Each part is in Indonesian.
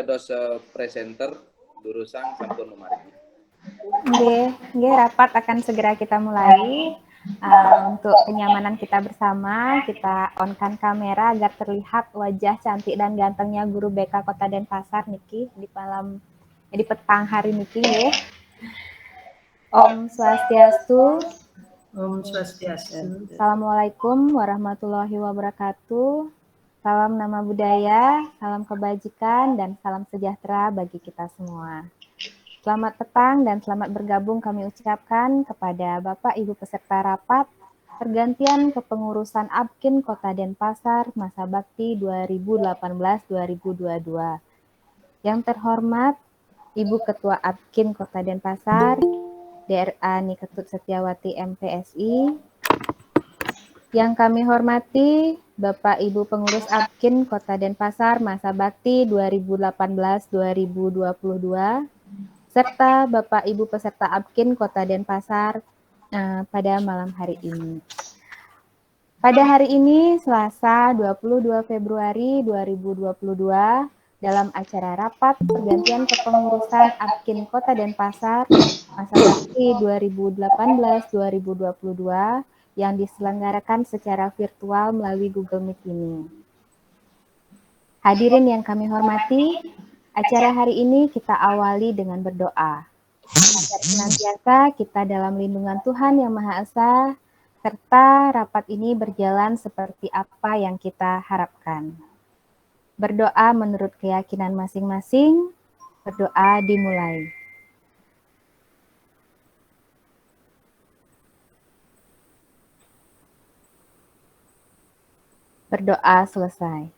Dos presenter Durusang sampun memargi. Nggih, rapat akan segera kita mulai. Untuk kenyamanan kita bersama, kita on-kan kamera agar terlihat wajah cantik dan gantengnya guru BK Kota Denpasar niki di petang hari niki nggih. Om Swastiastu. Om Swastiastu. Assalamualaikum warahmatullahi wabarakatuh. Salam nama budaya, salam kebajikan, dan salam sejahtera bagi kita semua. Selamat petang dan selamat bergabung kami ucapkan kepada Bapak Ibu peserta rapat pergantian kepengurusan APKIN Kota Denpasar masa bakti 2018-2022. Yang terhormat Ibu Ketua APKIN Kota Denpasar, DRA Niketut Setiawati MPSI. Yang kami hormati Bapak Ibu Pengurus APKIN Kota Denpasar masa bakti 2018-2022. Serta Bapak Ibu peserta APKIN Kota Denpasar pada malam hari ini. Pada hari ini, Selasa 22 Februari 2022, dalam acara rapat pergantian kepengurusan APKIN Kota Denpasar masa bakti 2018-2022 yang diselenggarakan secara virtual melalui Google Meet ini. Hadirin yang kami hormati, acara hari ini kita awali dengan berdoa. Agar senantiasa kita dalam lindungan Tuhan Yang Maha Esa, serta rapat ini berjalan seperti apa yang kita harapkan. Berdoa menurut keyakinan masing-masing, berdoa dimulai. Berdoa selesai.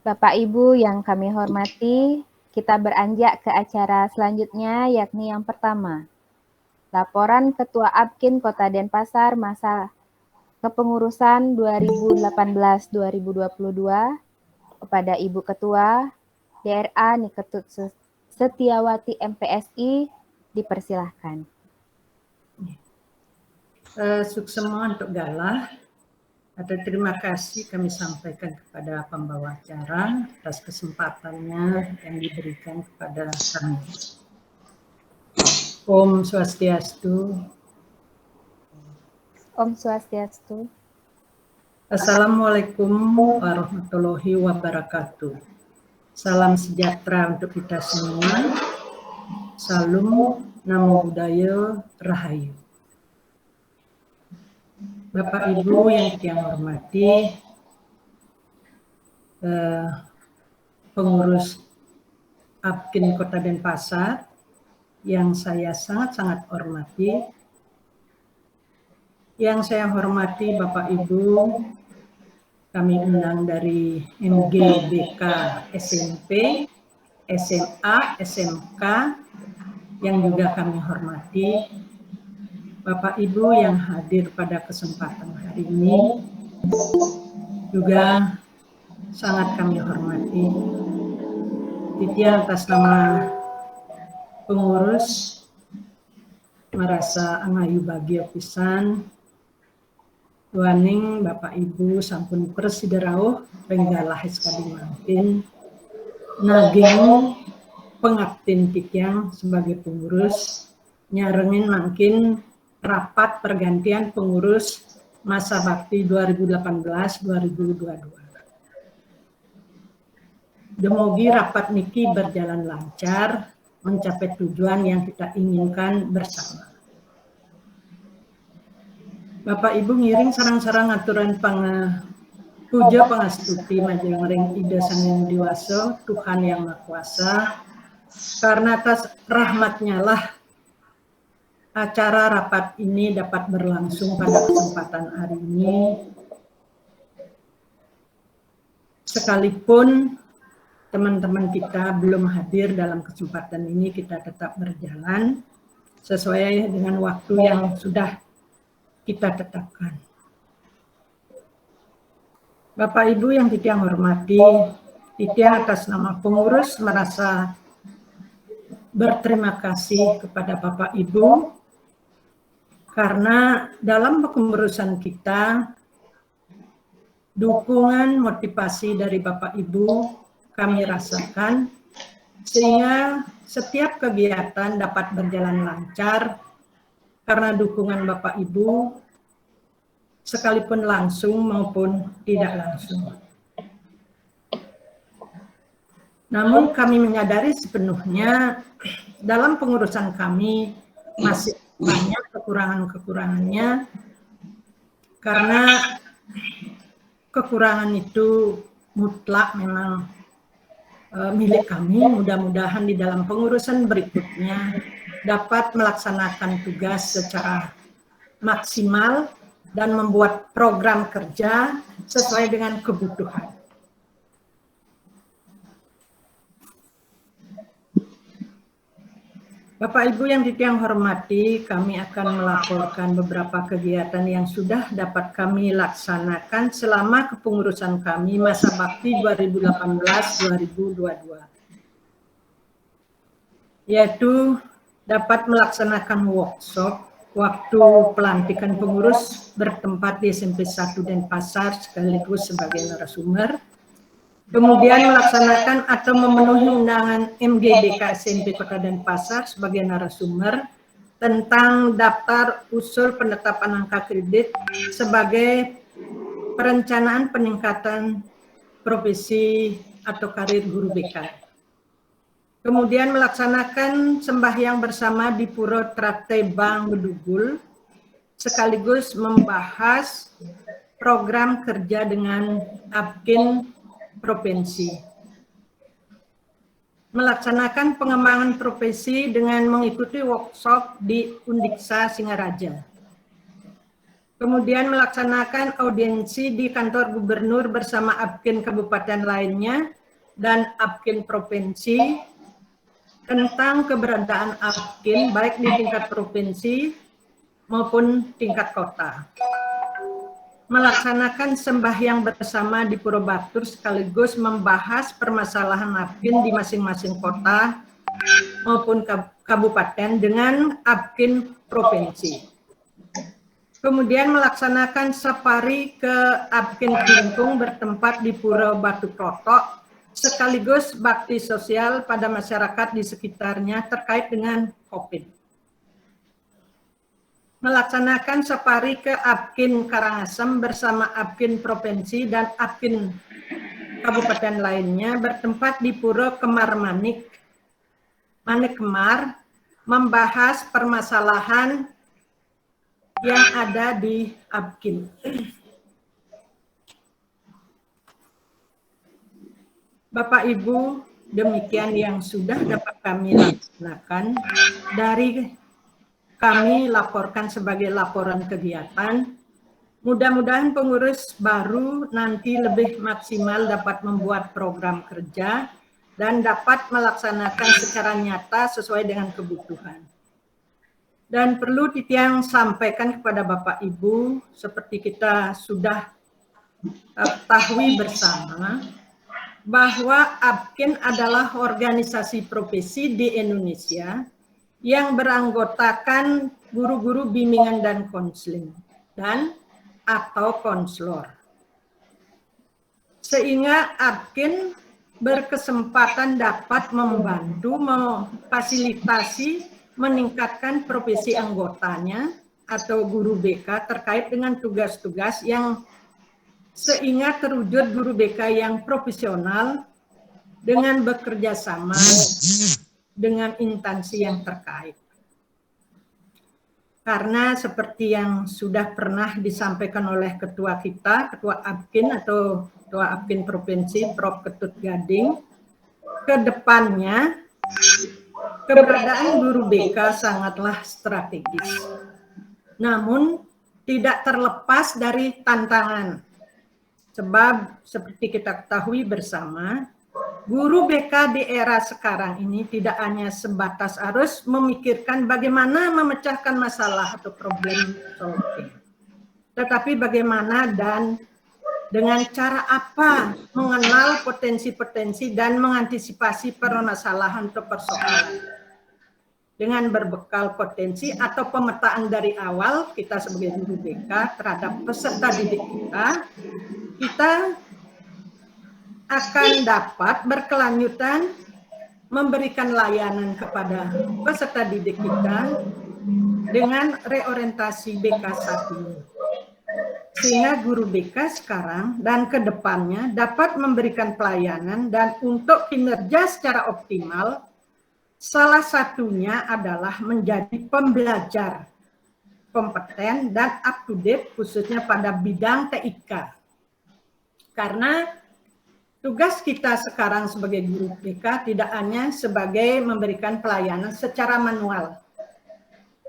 Bapak Ibu yang kami hormati, kita beranjak ke acara selanjutnya, yakni yang pertama. Laporan Ketua APKIN Kota Denpasar masa kepengurusan 2018-2022 kepada Ibu Ketua DRA Niketut Setiawati MPSI, dipersilahkan. Suksema untuk galah. Ada terima kasih kami sampaikan kepada pembawa acara atas kesempatannya yang diberikan kepada kami. Om Swastiastu. Om Swastiastu. Assalamualaikum warahmatullahi wabarakatuh. Salam sejahtera untuk kita semua. Salam Namo Buddhaya Rahayu. Bapak Ibu yang kita hormati, pengurus APKIN Kota Denpasar yang saya sangat-sangat hormati, Bapak Ibu, kami undang dari MGBK SMP, SMA, SMK yang juga kami hormati, Bapak Ibu yang hadir pada kesempatan hari ini juga sangat kami hormati. Titian atas nama pengurus merasa angayu bagio pisan waning Bapak Ibu sampun persiderauh penggalah sekali mangkin naging pengabtin titian sebagai pengurus nyarengin mangkin rapat pergantian pengurus masa bakti 2018-2022. Demogi rapat niki berjalan lancar, mencapai tujuan yang kita inginkan bersama. Bapak Ibu ngiring sarang-sarang aturan puja pangastuti majeng-ring Ida Sang Yang Diwasa, Tuhan Yang Maha Kuasa, karena atas rahmatnya lah acara rapat ini dapat berlangsung pada kesempatan hari ini. Sekalipun teman-teman kita belum hadir dalam kesempatan ini, kita tetap berjalan sesuai dengan waktu yang sudah kita tetapkan. Bapak Ibu yang Titiang hormati, Titiang atas nama pengurus merasa berterima kasih kepada Bapak Ibu karena dalam kepengurusan kita dukungan, motivasi dari Bapak Ibu kami rasakan, sehingga setiap kegiatan dapat berjalan lancar karena dukungan Bapak Ibu, sekalipun langsung maupun tidak langsung. Namun kami menyadari sepenuhnya dalam pengurusan kami masih banyak kekurangan-kekurangannya, karena kekurangan itu mutlak memang milik kami. Mudah-mudahan di dalam pengurusan berikutnya dapat melaksanakan tugas secara maksimal dan membuat program kerja sesuai dengan kebutuhan. Bapak Ibu yang Tiang hormati, kami akan melaporkan beberapa kegiatan yang sudah dapat kami laksanakan selama kepengurusan kami masa bakti 2018-2022. Yaitu dapat melaksanakan workshop waktu pelantikan pengurus bertempat di SMP 1 Denpasar sekaligus sebagai narasumber. Kemudian melaksanakan atau memenuhi undangan MGBK SMP Kota Denpasar sebagai narasumber tentang daftar usul penetapan angka kredit sebagai perencanaan peningkatan profesi atau karir guru BK. Kemudian melaksanakan sembahyang bersama di Puro Trate Bang Bedugul sekaligus membahas program kerja dengan Apkin Provinsi. Melaksanakan pengembangan profesi dengan mengikuti workshop di Undiksa Singaraja. Kemudian melaksanakan audiensi di kantor gubernur bersama Apkin kabupaten lainnya dan Apkin provinsi tentang keberadaan Apkin baik di tingkat provinsi maupun tingkat kota. Melaksanakan sembahyang bersama di Puro Batur sekaligus membahas permasalahan Apkin di masing-masing kota maupun kabupaten dengan Apkin provinsi. Kemudian melaksanakan safari ke Apkin Klingkung bertempat di Puro Batu Klotok sekaligus bakti sosial pada masyarakat di sekitarnya terkait dengan COVID. Melaksanakan safari ke Apkin Karangasem bersama Apkin Provinsi dan Apkin Kabupaten lainnya bertempat di Puro Kemar Manik Kemar, membahas permasalahan yang ada di Apkin. Bapak Ibu, demikian yang sudah dapat kami laksanakan dari kami laporkan sebagai laporan kegiatan. Mudah-mudahan pengurus baru nanti lebih maksimal dapat membuat program kerja dan dapat melaksanakan secara nyata sesuai dengan kebutuhan. Dan perlu Tiang sampaikan kepada Bapak Ibu, seperti kita sudah ketahui bersama, bahwa Apkin adalah organisasi profesi di Indonesia yang beranggotakan guru-guru bimbingan dan konseling dan atau konselor. Sehingga Apkin berkesempatan dapat membantu, memfasilitasi, meningkatkan profesi anggotanya atau guru BK terkait dengan tugas-tugas yang sehingga terwujud guru BK yang profesional dengan bekerja sama dengan instansi yang terkait. Karena seperti yang sudah pernah disampaikan oleh ketua kita, ketua Apkin atau ketua Apkin Provinsi, Prof. Ketut Gading, ke depannya keberadaan guru BK sangatlah strategis. Namun tidak terlepas dari tantangan. Sebab seperti kita ketahui bersama, guru BK di era sekarang ini tidak hanya sebatas harus memikirkan bagaimana memecahkan masalah atau problem solving, tetapi bagaimana dan dengan cara apa mengenal potensi-potensi dan mengantisipasi permasalahan atau persoalan. Dengan berbekal potensi atau pemetaan dari awal kita sebagai guru BK terhadap peserta didik kita, kita akan dapat berkelanjutan memberikan layanan kepada peserta didik kita dengan reorientasi BK1 ini. Sehingga guru BK sekarang dan ke depannya dapat memberikan pelayanan dan untuk kinerja secara optimal, salah satunya adalah menjadi pembelajar kompeten dan up to date khususnya pada bidang TIK. Karena tugas kita sekarang sebagai guru BK tidak hanya sebagai memberikan pelayanan secara manual.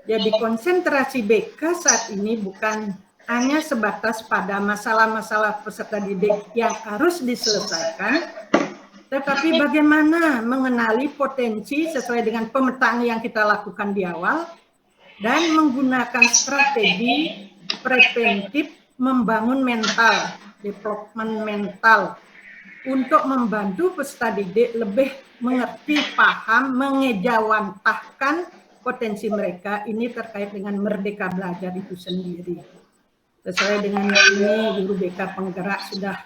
Jadi konsentrasi BK saat ini bukan hanya sebatas pada masalah-masalah peserta didik yang harus diselesaikan, tetapi bagaimana mengenali potensi sesuai dengan pemetaan yang kita lakukan di awal dan menggunakan strategi preventif membangun mental, development mental untuk membantu peserta didik lebih mengerti, paham, mengejawantahkan potensi mereka ini terkait dengan merdeka belajar itu sendiri. Sesuai dengan ini, guru BK penggerak sudah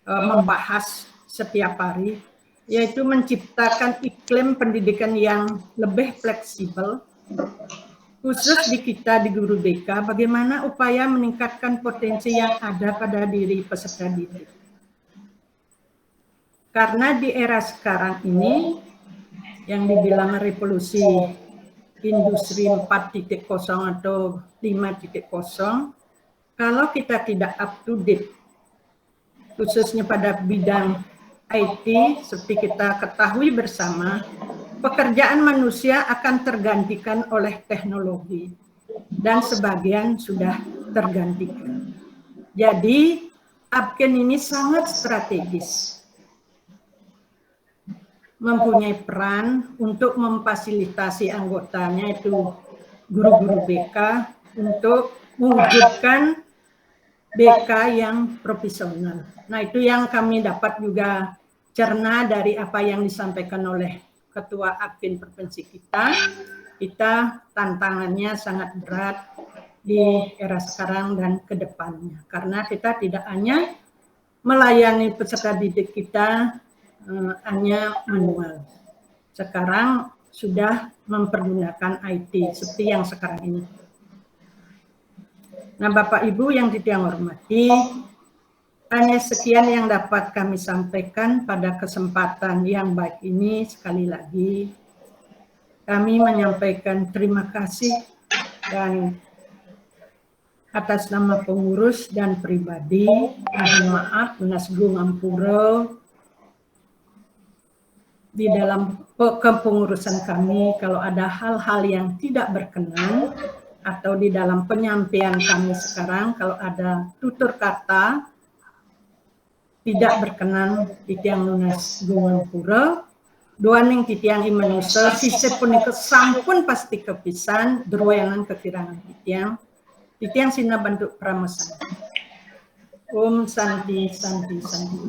membahas setiap hari, yaitu menciptakan iklim pendidikan yang lebih fleksibel, khusus di kita di guru BK, bagaimana upaya meningkatkan potensi yang ada pada diri peserta didik. Karena di era sekarang ini, yang dibilang revolusi industri 4.0 atau 5.0, kalau kita tidak up to date, khususnya pada bidang IT, seperti kita ketahui bersama, pekerjaan manusia akan tergantikan oleh teknologi, dan sebagian sudah tergantikan. Jadi, Apken ini sangat strategis, mempunyai peran untuk memfasilitasi anggotanya, itu guru-guru BK, untuk mewujudkan BK yang profesional. Nah, itu yang kami dapat juga cerna dari apa yang disampaikan oleh Ketua Apken Provinsi kita. Kita tantangannya sangat berat di era sekarang dan ke depannya. Karena kita tidak hanya melayani peserta didik kita hanya manual. Sekarang sudah mempergunakan IT seperti yang sekarang ini. Nah, Bapak Ibu yang saya hormati, hanya sekian yang dapat kami sampaikan pada kesempatan yang baik ini. Sekali lagi, kami menyampaikan terima kasih dan atas nama pengurus dan pribadi, mohon maaf, Munasgu Ngampuro, di dalam kepengurusan kami, kalau ada hal-hal yang tidak berkenan, atau di dalam penyampaian kami sekarang, kalau ada tutur kata tidak berkenan titiang lunas gunung pura, doaning titiang imanusa, sise punika sampun pasti kepisan, derwayanan kekirangan titiang sina bentuk pramesan. Om Santi, Santi, Santi.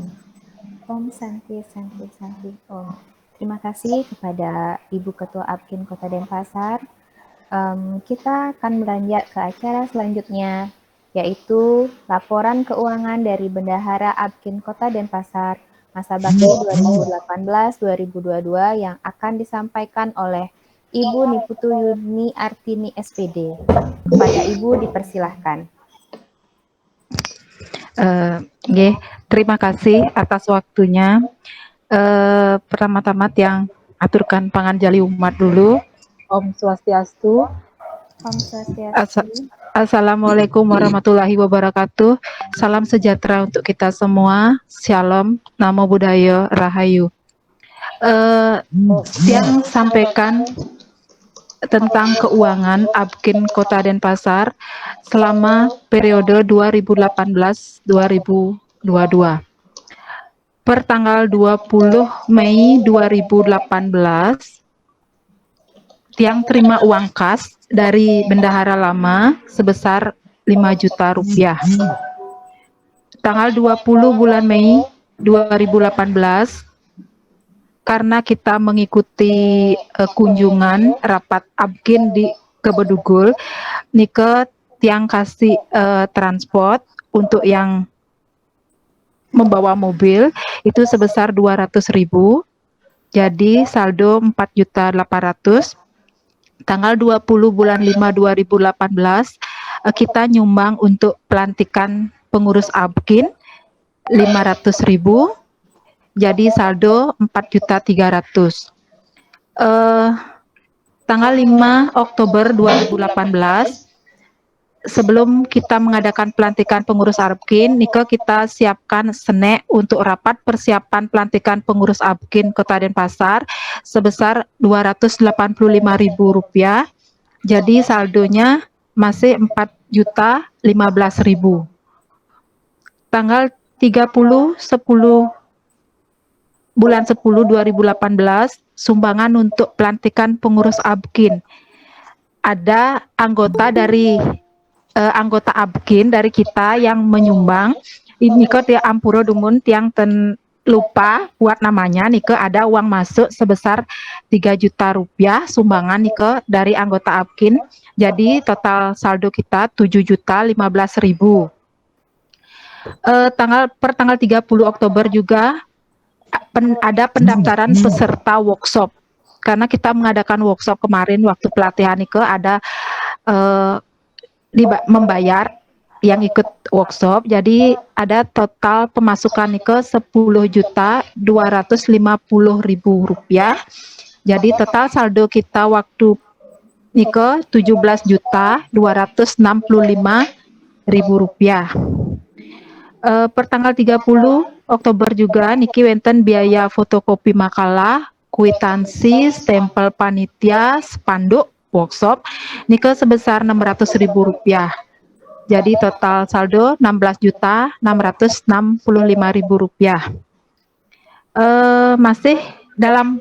Om Santi, Santi, Santi, Om. Terima kasih kepada Ibu Ketua Apken Kota Denpasar. Kita akan beranjak ke acara selanjutnya, yaitu laporan keuangan dari Bendahara Apken Kota Denpasar masa bakti 2018-2022 yang akan disampaikan oleh Ibu Niputu Yuni Artini SPD. Kepada Ibu dipersilahkan. Terima kasih atas waktunya. Pertama-tama yang aturkan panganjali umat dulu. Om Swastiastu. Om Swastiastu. Assalamualaikum warahmatullahi wabarakatuh. Salam sejahtera untuk kita semua. Shalom, Namo Buddhaya, Rahayu. Yang sampaikan tentang keuangan Apken Kota Denpasar selama periode 2018-2022. Per tanggal 20 Mei 2018, yang terima uang kas dari bendahara lama sebesar 5 juta rupiah. Tanggal 20 bulan Mei 2018, karena kita mengikuti kunjungan rapat Apken di Kebedugul, Nike yang kasih transport untuk yang membawa mobil itu sebesar 200.000. Jadi saldo 4.800.000. Tanggal 20 bulan 5 2018 kita nyumbang untuk pelantikan pengurus ABKIN 500.000. Jadi saldo 4.300.000. Tanggal 5 Oktober 2018 sebelum kita mengadakan pelantikan pengurus ABKIN, kita siapkan senek untuk rapat persiapan pelantikan pengurus ABKIN Kota Denpasar sebesar Rp285.000. Jadi saldonya masih 4.015.000. Tanggal 30 bulan 10 2018 sumbangan untuk pelantikan pengurus ABKIN. Ada anggota ABKIN dari kita yang menyumbang. Ini dia ampuro dumun tiang lupa buat namanya. Ada uang masuk sebesar 3 juta rupiah sumbangan dari anggota ABKIN. Jadi total saldo kita 7.015.000. Tanggal 30 Oktober juga ada pendaftaran peserta workshop. Karena kita mengadakan workshop kemarin waktu pelatihan ada membayar yang ikut workshop, jadi ada total pemasukan 10.250.000 rupiah. Jadi total saldo kita waktu 17.265.000 rupiah. Pertanggal 30 Oktober juga wenten biaya fotokopi makalah, kwitansi, stempel panitia, spanduk workshop sebesar 600.000 rupiah. Jadi total saldo 16.665.000 rupiah. Masih dalam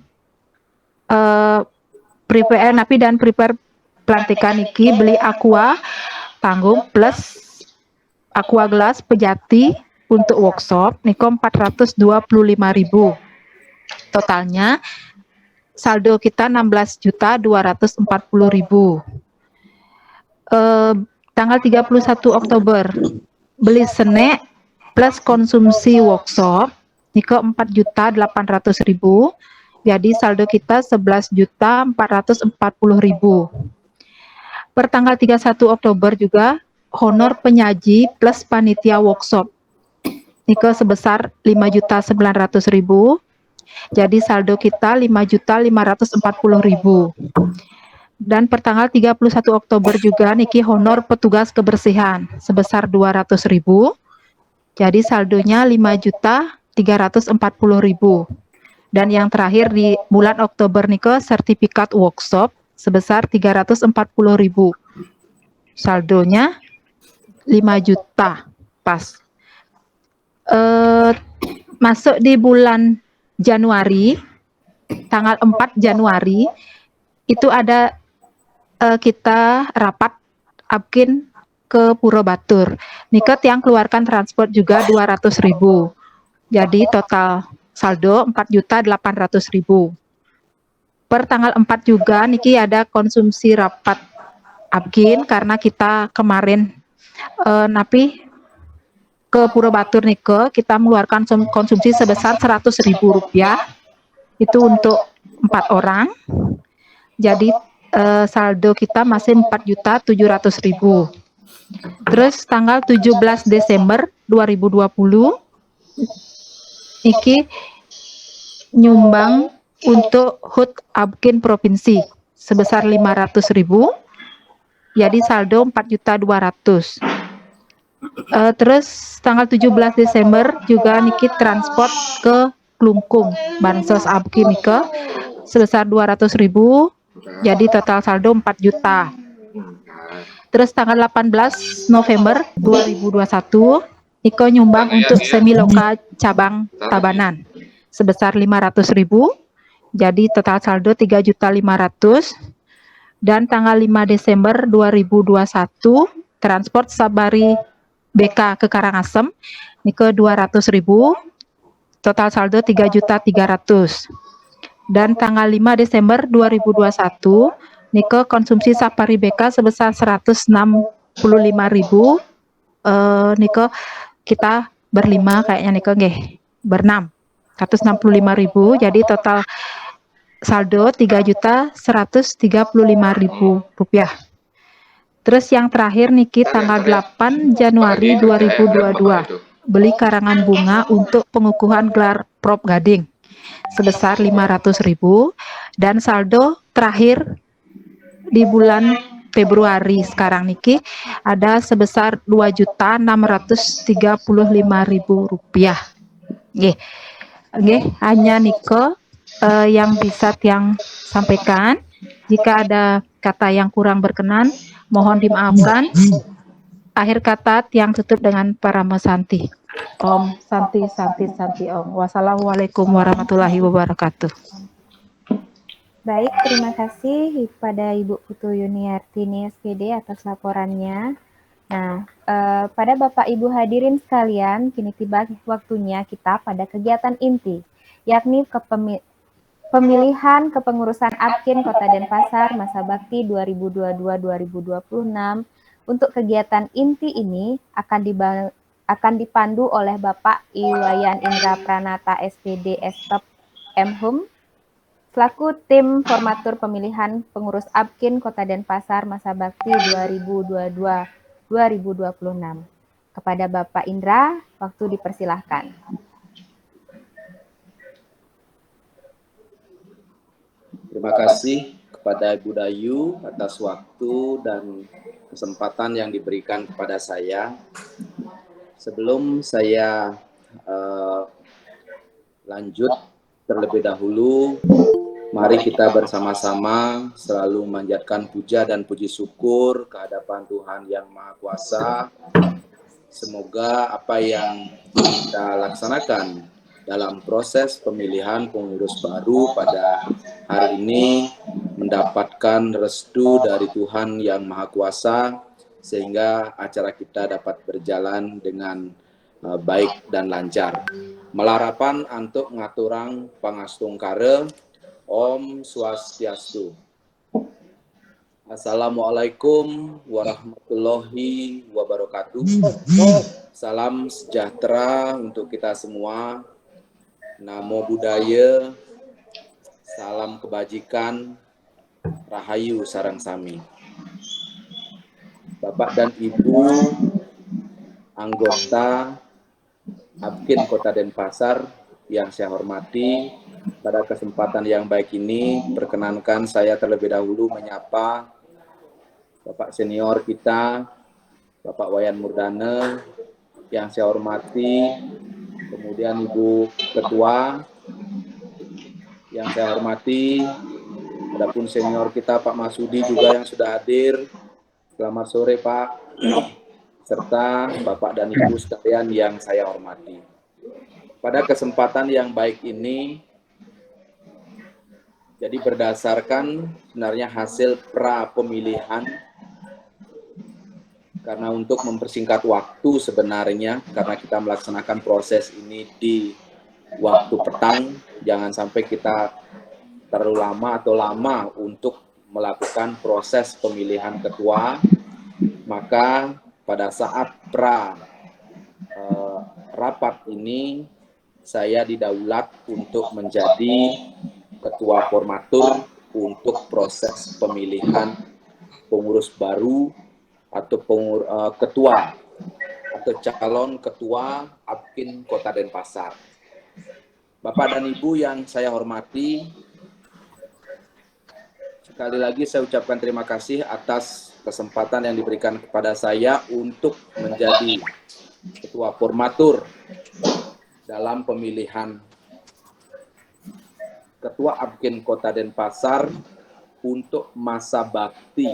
prepare napi dan prepare pelantikan beli aqua tanggung plus aqua gelas Pejati untuk workshop 425.000. Totalnya saldo kita 16.240.000. Tanggal 31 Oktober beli senek plus konsumsi workshop 4.800.000. Jadi saldo kita 11.440.000. Pertanggal 31 Oktober juga honor penyaji plus panitia workshop sebesar 5.900.000. Jadi saldo kita 5.540.000. Dan pertanggal 31 Oktober juga honor petugas kebersihan sebesar 200.000. Jadi saldonya 5.340.000. Dan yang terakhir di bulan Oktober sertifikat workshop sebesar 340.000. Saldonya 5 juta pas. Masuk di bulan Januari, tanggal 4 Januari, itu ada kita rapat ABKIN ke Puro Batur. Yang keluarkan transport juga 200.000. Jadi total saldo 4.800.000. Per tanggal 4 juga ada konsumsi rapat ABKIN karena kita kemarin napi ke Puro Batur kita mengeluarkan konsumsi sebesar 100.000 rupiah. Itu untuk 4 orang. Jadi saldo kita masih 4.700.000. Terus tanggal 17 Desember 2020 nyumbang untuk HUT ABKIN provinsi sebesar 500.000. Jadi saldo 4.200.000. Terus tanggal 17 Desember juga transport ke Klungkung bansos ABKIN sebesar 200.000. Jadi total saldo 4 juta. Terus tanggal 18 November 2021 nyumbang untuk Semiloka cabang Tabanan sebesar 500.000. Jadi total saldo 3.500.000. Dan tanggal 5 Desember 2021 transport Sabari BK ke Karangasem 200.000. Total saldo 3.300.000. Dan tanggal 5 Desember 2021 konsumsi Safari BK sebesar 165.000. Kita berlima kayaknya nih nggih, berenam. 165.000, jadi total saldo 3.135.000 rupiah. Terus yang terakhir niki tanggal 8 Januari 2022 beli karangan bunga untuk pengukuhan gelar Prop Gading sebesar 500.000 dan saldo terakhir di bulan Februari sekarang niki ada sebesar 2.635.000 rupiah. Nggih. Nggih, hanya niko yang bisa tiang sampaikan. Jika ada kata yang kurang berkenan, mohon dimaafkan. Akhir kata tiang tutup dengan Parama Santi. Om Santi Santi Santi Om. Wassalamualaikum warahmatullahi wabarakatuh. Baik, terima kasih pada Ibu Putu Yuniartini SPD atas laporannya. Nah, pada Bapak Ibu hadirin sekalian, kini tiba waktunya kita pada kegiatan inti, yakni pemilihan kepengurusan APKIN Kota Denpasar masa bakti 2022-2026. Untuk kegiatan inti ini akan dipandu oleh Bapak Iwayan Indra Pranata SPD Estep Mhum selaku tim formatur pemilihan pengurus APKIN Kota Denpasar masa bakti 2022-2026. Kepada Bapak Indra, waktu dipersilahkan. Terima kasih kepada Ibu Dayu atas waktu dan kesempatan yang diberikan kepada saya. Sebelum saya lanjut terlebih dahulu, mari kita bersama-sama selalu memanjatkan puja dan puji syukur kehadapan Tuhan Yang Maha Kuasa. Semoga apa yang kita laksanakan dalam proses pemilihan pengurus baru pada hari ini mendapatkan restu dari Tuhan Yang Maha Kuasa, sehingga acara kita dapat berjalan dengan baik dan lancar. Melarapan antuk ngaturang pangastung kare. Om Swastiastu. Assalamualaikum warahmatullahi wabarakatuh. Salam sejahtera untuk kita semua. Namo Buddhaya, salam kebajikan, rahayu sareng sami. Bapak dan Ibu anggota APKIN Kota Denpasar yang saya hormati, pada kesempatan yang baik ini perkenankan saya terlebih dahulu menyapa Bapak senior kita, Bapak Wayan Murdana yang saya hormati, kemudian Ibu Ketua yang saya hormati, adapun senior kita Pak Masudi juga yang sudah hadir. Selamat sore Pak, serta Bapak dan Ibu sekalian yang saya hormati. Pada kesempatan yang baik ini, jadi berdasarkan sebenarnya hasil pra pemilihan, karena untuk mempersingkat waktu sebenarnya, karena kita melaksanakan proses ini di waktu petang, jangan sampai kita terlalu lama untuk melakukan proses pemilihan ketua, maka pada saat rapat ini, saya didaulat untuk menjadi ketua formatur untuk proses pemilihan pengurus baru atau ketua atau calon ketua APKIN Kota Denpasar. Bapak dan Ibu yang saya hormati, sekali lagi saya ucapkan terima kasih atas kesempatan yang diberikan kepada saya untuk menjadi ketua formatur dalam pemilihan ketua APKIN Kota Denpasar untuk masa bakti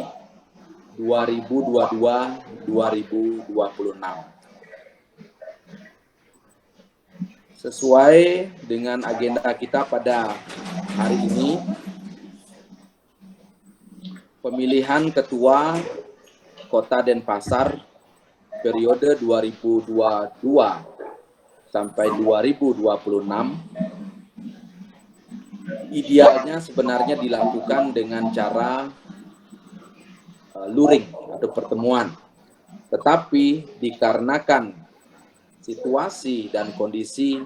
2022-2026. Sesuai dengan agenda kita pada hari ini, pemilihan ketua Kota Denpasar periode 2022 sampai 2026 idealnya sebenarnya dilakukan dengan cara luring atau pertemuan. Tetapi dikarenakan situasi dan kondisi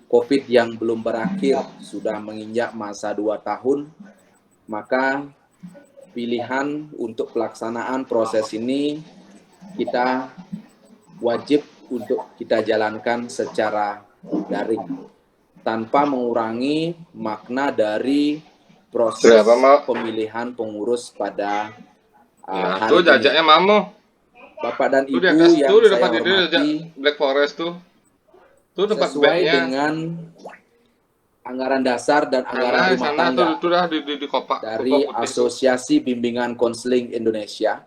COVID yang belum berakhir sudah menginjak masa 2 tahun, maka pilihan untuk pelaksanaan proses ini kita wajib untuk kita jalankan secara daring tanpa mengurangi makna dari proses pemilihan pengurus pada hari tuh ini. jajaknya mamo. Bapak dan Tuh Ibu di atas yang tuh di saya depan itu hormati, Black Forest tuh. Tuh tempat sesuai bagnya. dengan anggaran dasar dan anggaran rumah Sana tangga tuh dah di kopak dari kopak putih tuh. Asosiasi Bimbingan Konseling Indonesia,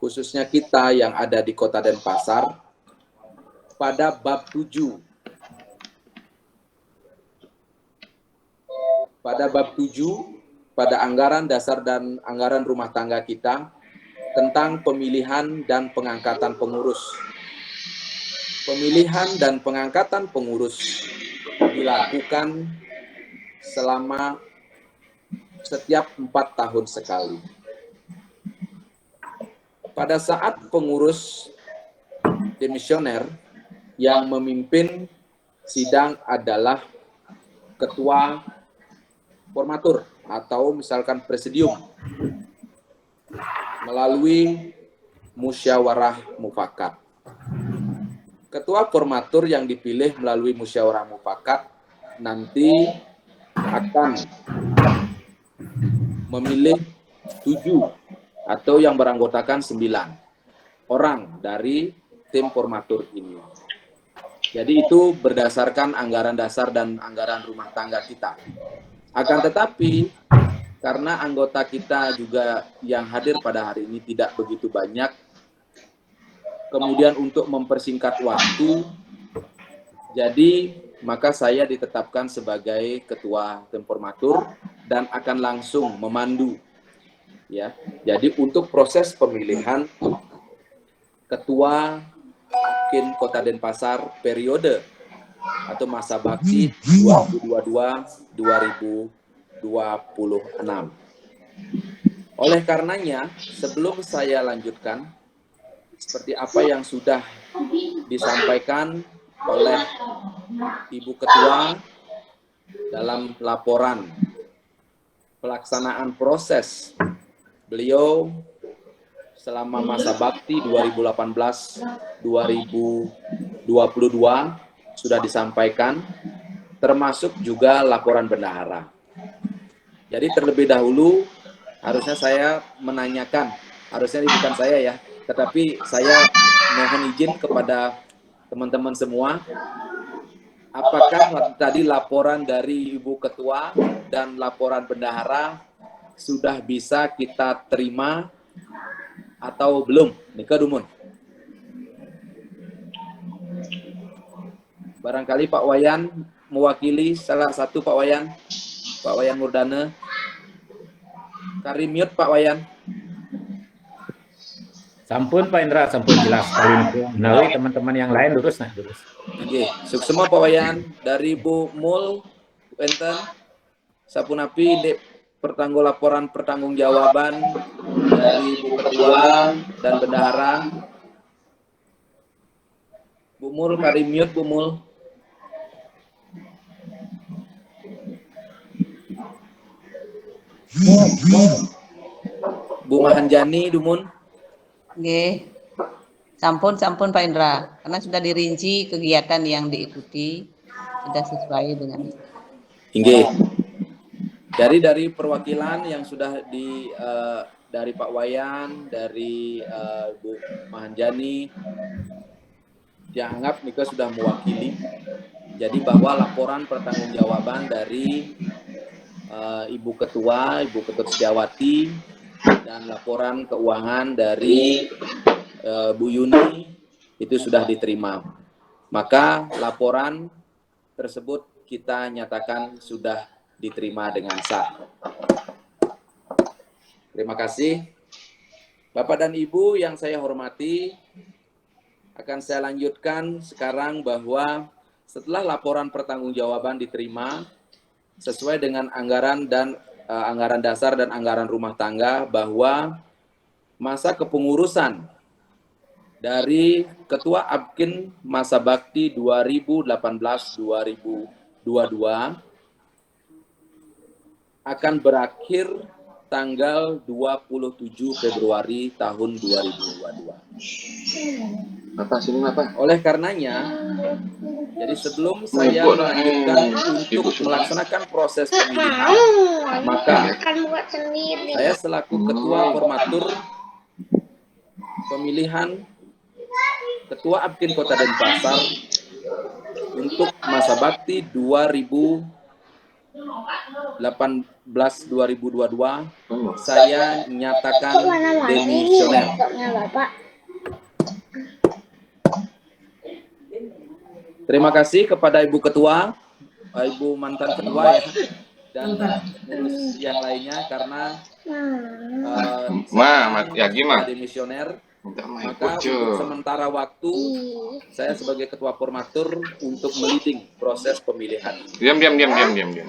khususnya kita yang ada di Kota Denpasar, pada bab 7. Pada bab 7, pada anggaran dasar dan anggaran rumah tangga kita, tentang pemilihan dan pengangkatan pengurus. Pemilihan dan pengangkatan pengurus dilakukan selama setiap 4 tahun sekali. Pada saat pengurus demisioner yang memimpin sidang adalah ketua formatur atau misalkan presidium melalui musyawarah mufakat. Ketua formatur yang dipilih melalui musyawarah mufakat nanti akan memilih 7 atau yang beranggotakan 9 orang dari tim formatur ini. Jadi itu berdasarkan anggaran dasar dan anggaran rumah tangga kita. Akan tetapi, karena anggota kita juga yang hadir pada hari ini tidak begitu banyak, kemudian untuk mempersingkat waktu, jadi maka saya ditetapkan sebagai ketua tim formatur dan akan langsung memandu. Ya, jadi untuk proses pemilihan ketua Kin Kota Denpasar periode atau masa bakti 2022-2026. Oleh karenanya, sebelum saya lanjutkan, seperti apa yang sudah disampaikan oleh Ibu Ketua dalam laporan pelaksanaan proses beliau selama masa bakti 2018-2022 sudah disampaikan, termasuk juga laporan bendahara. Jadi terlebih dahulu harusnya saya menanyakan, harusnya ini bukan saya ya, tetapi saya mohon izin kepada teman-teman semua, apakah tadi laporan dari Ibu Ketua dan laporan bendahara sudah bisa kita terima atau belum? Nika Dumun. Barangkali Pak Wayan mewakili salah satu Pak Wayan Murdana. Kari mute Pak Wayan. Sampun Pak Indra, sampun jelas sekali niku. Menawi teman-teman yang lain lurus nah, lurus. Oke, suksema Pak Wayan dari Bu Mul enten sapunapi dek laporan pertanggungjawaban dari Bu Ketua dan bendahara. Bu Mul kari mute Bu Mul. Bu Mahanjani Dumun. Nggih. Sampun Pak Indra, karena sudah dirinci kegiatan yang diikuti sudah sesuai dengan Inggih. Dari perwakilan yang sudah dari Pak Wayan, dari Bu Mahanjani, dianggap Nika sudah mewakili. Jadi bahwa laporan pertanggungjawaban dari Ibu Ketua Setiawati dan laporan keuangan dari Bu Yuni itu sudah diterima. Maka laporan tersebut kita nyatakan sudah diterima dengan sah. Terima kasih. Bapak dan Ibu yang saya hormati, akan saya lanjutkan sekarang bahwa setelah laporan pertanggungjawaban diterima sesuai dengan anggaran dasar dan anggaran rumah tangga, bahwa masa kepengurusan dari Ketua Apkin Masa Bakti 2018-2022 akan berakhir tanggal 27 Februari tahun 2022. Apa sini apa? Oleh karenanya, jadi sebelum saya melanjutkan untuk melaksanakan proses pemilihan, maka saya selaku Ketua Formatur Pemilihan Ketua Apkin Kota Denpasar untuk masa bakti 2018-2022, saya nyatakan demisioner. Terima kasih kepada Ibu Ketua, Ibu mantan Ketua ya, dan pengurus yang lainnya karena ya gimana? Demisioner. Maka untuk sementara waktu saya sebagai Ketua Formatur untuk meliding proses pemilihan. Diam.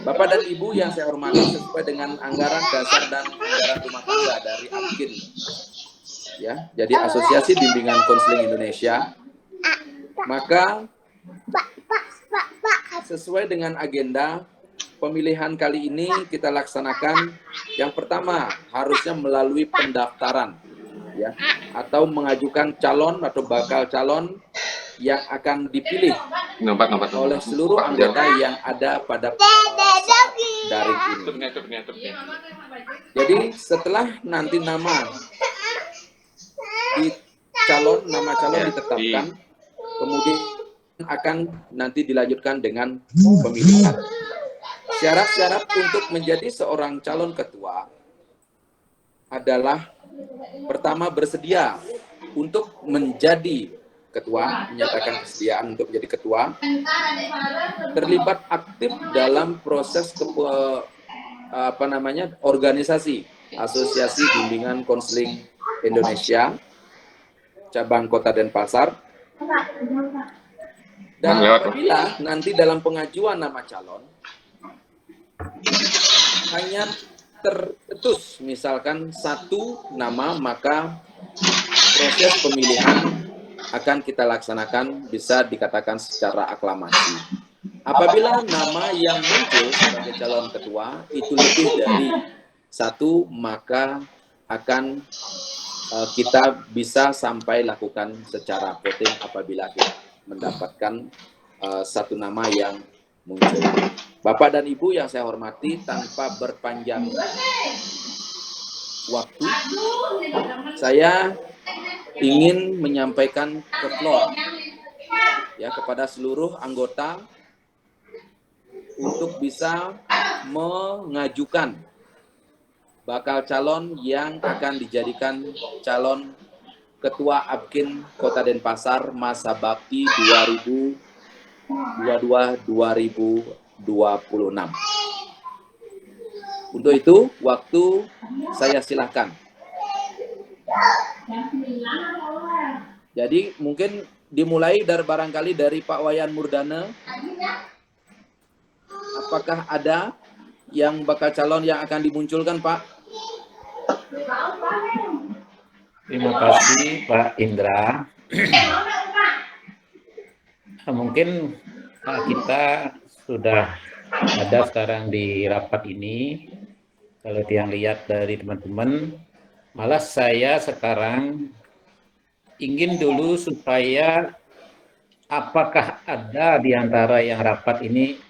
Bapak dan Ibu yang saya hormati, sesuai dengan anggaran dasar dan anggaran rumah tangga dari Apkin, ya, jadi Asosiasi Bimbingan Konseling Indonesia, maka sesuai dengan agenda pemilihan kali ini kita laksanakan. Yang pertama harusnya melalui pendaftaran, ya, atau mengajukan calon atau bakal calon yang akan dipilih oleh seluruh anggota yang ada pada saat daring ini. Jadi setelah nanti nama calon ditetapkan, kemudian akan nanti dilanjutkan dengan pemilihan. Syarat-syarat untuk menjadi seorang calon ketua adalah pertama bersedia untuk menjadi ketua, menyatakan kesediaan untuk menjadi ketua, terlibat aktif dalam proses organisasi Asosiasi Bimbingan Konseling Indonesia cabang Kota Denpasar. Dan apabila nanti dalam pengajuan nama calon hanya tercetus misalkan satu nama, maka proses pemilihan akan kita laksanakan bisa dikatakan secara aklamasi. Apabila nama yang muncul sebagai calon ketua itu lebih dari satu, maka akan kita bisa sampai lakukan secara voting apabila kita mendapatkan satu nama yang muncul. Bapak dan Ibu yang saya hormati, tanpa berpanjang waktu, saya ingin menyampaikan ke floor ya kepada seluruh anggota untuk bisa mengajukan bakal calon yang akan dijadikan calon Ketua Apkin Kota Denpasar masa bakti 2022-2026. Untuk itu, waktu saya silahkan. Jadi mungkin dimulai barangkali dari Pak Wayan Murdana. Apakah ada yang bakal calon yang akan dimunculkan, Pak? Terima kasih Pak Indra. Mungkin kita sudah ada sekarang di rapat ini. Kalau yang lihat dari teman-teman, malah saya sekarang ingin dulu supaya apakah ada di antara yang rapat ini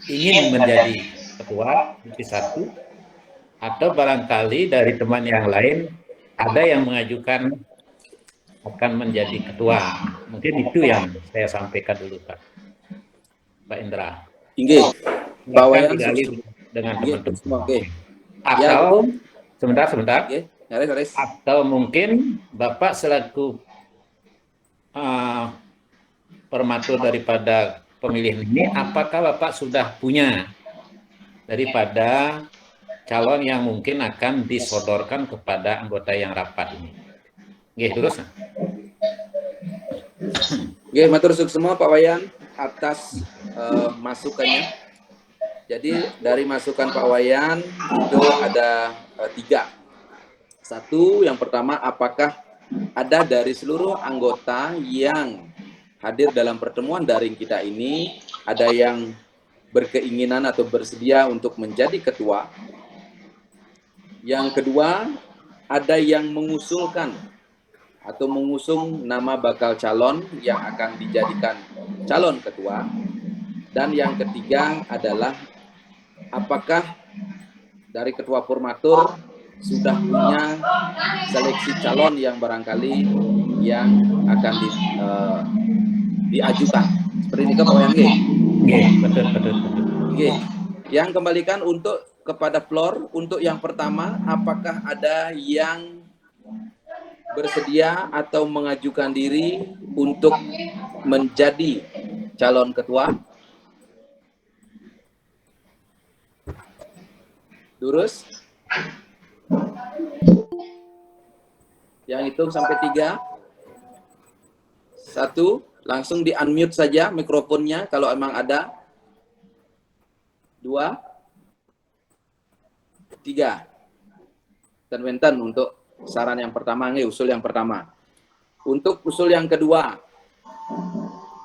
ingin menjadi ketua, itu satu, atau barangkali dari teman yang lain ada yang mengajukan akan menjadi ketua. Mungkin itu yang saya sampaikan dulu, Pak Indra. Inggih, Pak Wayan dengan teman-teman. Oke. Atau sebentar. Oke, nyaris. Atau mungkin Bapak selaku formatur daripada pemilihan ini, apakah Bapak sudah punya daripada calon yang mungkin akan disodorkan kepada anggota yang rapat ini? Oke, terus. Oke, matur suwun semua Pak Wayan atas masukannya. Jadi dari masukan Pak Wayan itu ada 3. Satu, yang pertama, apakah ada dari seluruh anggota yang hadir dalam pertemuan daring kita ini, ada yang berkeinginan atau bersedia untuk menjadi ketua. Yang kedua, ada yang mengusulkan atau mengusung nama bakal calon yang akan dijadikan calon ketua. Dan yang ketiga adalah apakah dari ketua formatur sudah punya seleksi calon yang barangkali yang akan diajukan. Seperti ini Pak Yang betul. Yang kembalikan untuk kepada floor untuk yang pertama, apakah ada yang bersedia atau mengajukan diri untuk menjadi calon ketua? Durus? Yang hitung sampai 3. 1, langsung di unmute saja mikrofonnya kalau emang ada. 2, 3. Dan untuk saran yang pertama, usul yang pertama. Untuk usul yang kedua,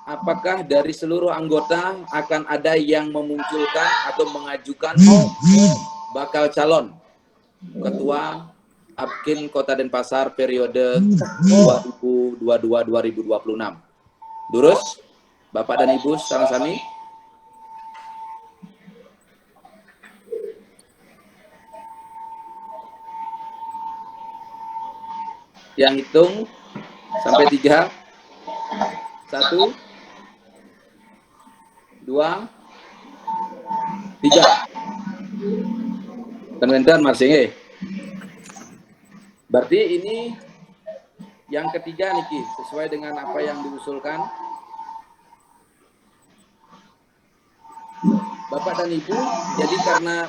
apakah dari seluruh anggota akan ada yang memunculkan atau mengajukan bakal calon ketua APKIN Kota Denpasar periode 2022-2026? Durus, Bapak dan Ibu sareng-sami. Yang hitung sampai 3. 1, 2, 3. Teman-teman masih. Berarti ini yang ketiga Niki, sesuai dengan apa yang diusulkan. Bapak dan Ibu, jadi karena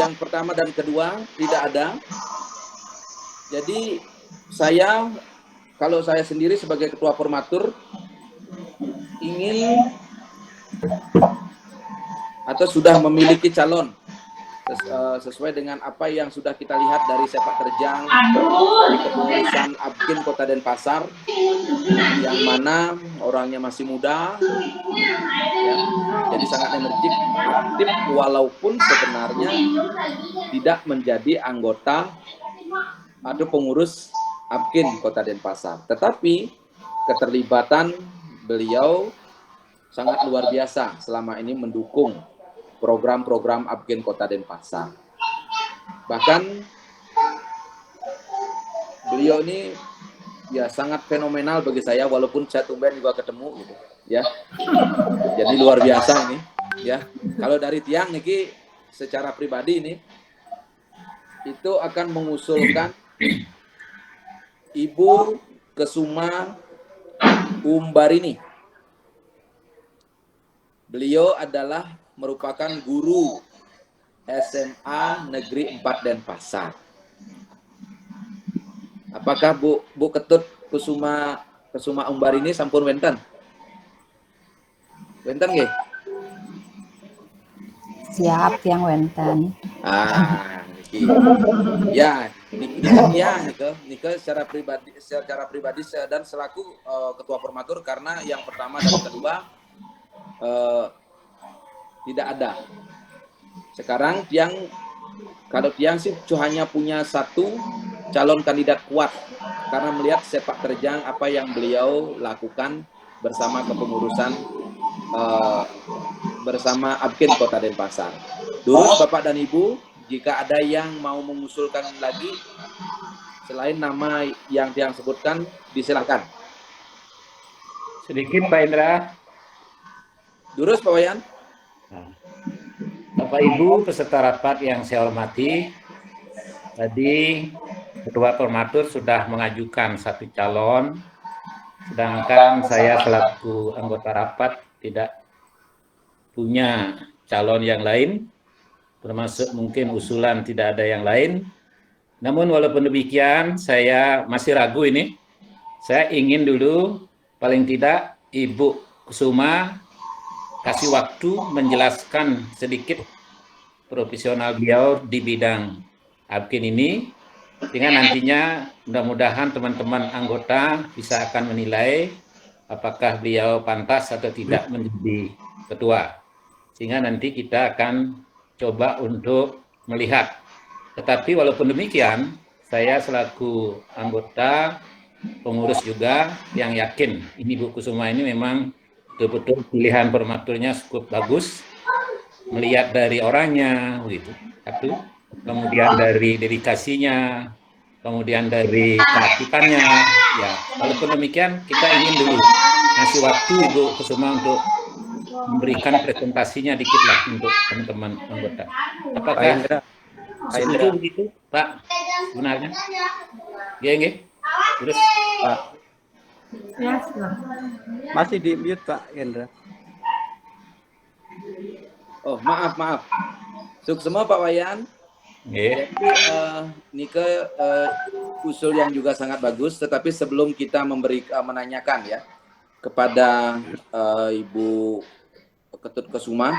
yang pertama dan kedua tidak ada, jadi kalau saya sendiri sebagai ketua formatur ingin atau sudah memiliki calon sesuai dengan apa yang sudah kita lihat dari sepak terjang di kepengurusan APKIN Kota Denpasar, yang mana orangnya masih muda, ya, jadi sangat energik, aktif, walaupun sebenarnya tidak menjadi anggota atau pengurus APKIN Kota Denpasar, tetapi keterlibatan beliau sangat luar biasa selama ini mendukung program-program APKIN Kota Denpasar. Bahkan beliau ini ya sangat fenomenal bagi saya, walaupun saya tumben juga ketemu gitu ya. Jadi luar biasa ini ya. Kalau dari Tiang niki secara pribadi ini itu akan mengusulkan Ibu Kesuma Umbarini. Beliau adalah merupakan guru SMA Negeri 4 Denpasar. Apakah Bu Ketut Kesuma Umbarini sampun wenten? Wenten nggih? Siap yang wenten. Ya, Nika secara pribadi dan selaku ketua formatur, karena yang pertama dan kedua tidak ada. Sekarang kalau Tiang sih hanya punya satu calon kandidat kuat karena melihat sepak terjang apa yang beliau lakukan bersama kepengurusan bersama APKIN Kota Denpasar. Durus Bapak dan Ibu, jika ada yang mau mengusulkan lagi selain nama yang Tiang sebutkan, disilakan. Sedikit Pak Indra. Durus Pak Wayan. Bapak Ibu peserta rapat yang saya hormati, tadi Ketua Formatur sudah mengajukan satu calon, sedangkan saya selaku anggota rapat tidak punya calon yang lain, termasuk mungkin usulan tidak ada yang lain. Namun walaupun demikian, saya masih ragu ini. Saya ingin dulu paling tidak Ibu Kusuma kasih waktu menjelaskan sedikit profesional beliau di bidang APKIN ini, Sehingga nantinya mudah-mudahan teman-teman anggota bisa akan menilai apakah beliau pantas atau tidak menjadi ketua. Sehingga nanti kita akan coba untuk melihat. Tetapi walaupun demikian, saya selaku anggota pengurus juga yang yakin ini Bu Kusuma ini memang betul-betul pilihan formaturnya cukup bagus. Melihat dari orangnya, begitu. Satu. Kemudian dari dedikasinya, kemudian dari keaktifan-nya. Ya, walaupun demikian kita ingin dulu ngasih waktu Ibu Kusuma untuk memberikan presentasinya dikit lah untuk teman-teman anggota. Apakah setuju begitu, Pak? Sebenarnya? Nggih. Terus Pak, Ya, silakan. masih di mute Pak Hendra. Oh, maaf. Suksema Pak Wayan. nggih. Jadi Nike usul yang juga sangat bagus, tetapi sebelum kita menanyakan ya kepada Ibu Ketut Kusuma,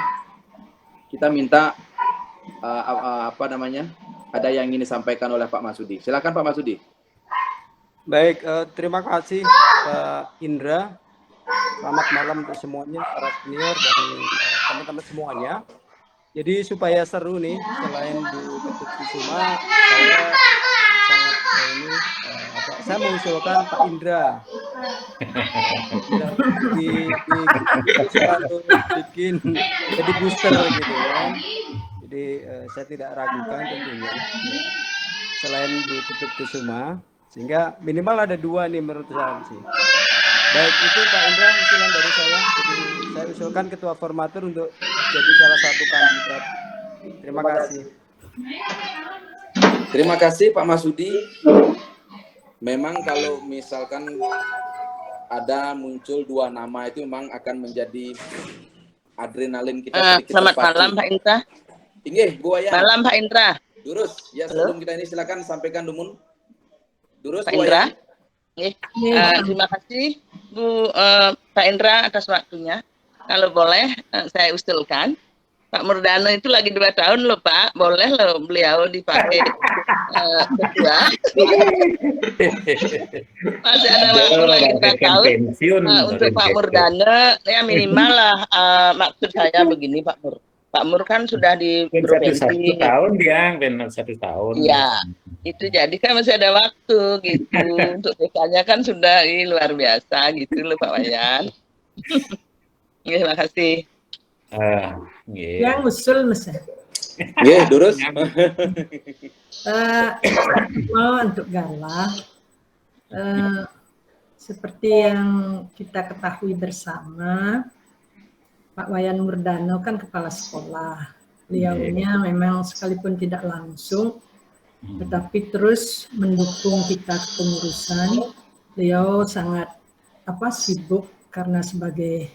kita minta ada yang ingin disampaikan oleh Pak Masudi. Silakan Pak Masudi. Baik, terima kasih Pak Indra. Selamat malam untuk semuanya, para senior dan teman-teman semuanya. Jadi supaya seru nih, selain Bu Ketut Kusuma, saya mengusulkan Pak Indra. bikin jadi booster gitu kan. Jadi saya tidak ragukan tentunya. Selain Bu Ketut Kusuma, sehingga minimal ada 2 nih menurut saya sih. Baik, itu Pak Indra usulan dari saya. Jadi saya usulkan ketua formatur untuk jadi salah satu kandidat. Terima kasih. Terima kasih Pak Masudi. Memang kalau misalkan ada muncul 2 nama itu memang akan menjadi adrenalin kita sedikit Selamat terpacu. malam Pak Indra. Inggih, Bu Wayan. Malam Pak Indra. Durus, ya sebelum kita ini silakan sampaikan Dumun. Durus, Pak Bu Indra. Wayan. Terima kasih Bu Pak Indra atas waktunya. Kalau boleh saya usulkan Pak Murdano itu lagi 2 tahun loh Pak, boleh loh beliau dipakai ketua. Masih ada waktu lagi 2 tahun untuk Pak Murdano. Ya minimal lah maksud saya begini Pak Mur. Pak Mur kan sudah di provinsi. 1 tahun dia, 1 tahun. Iya, itu jadi kan masih ada waktu gitu. Untuk TK-nya kan sudah luar biasa gitu loh Pak Wayan. Terima kasih. Yang usul Mas. Nggih, Durus. Mau untuk Gala, seperti yang kita ketahui bersama, Pak Wayan Murdano kan kepala sekolah. Beliaunya memang sekalipun tidak langsung, tetapi terus mendukung kita kepengurusan. Beliau sangat sibuk karena sebagai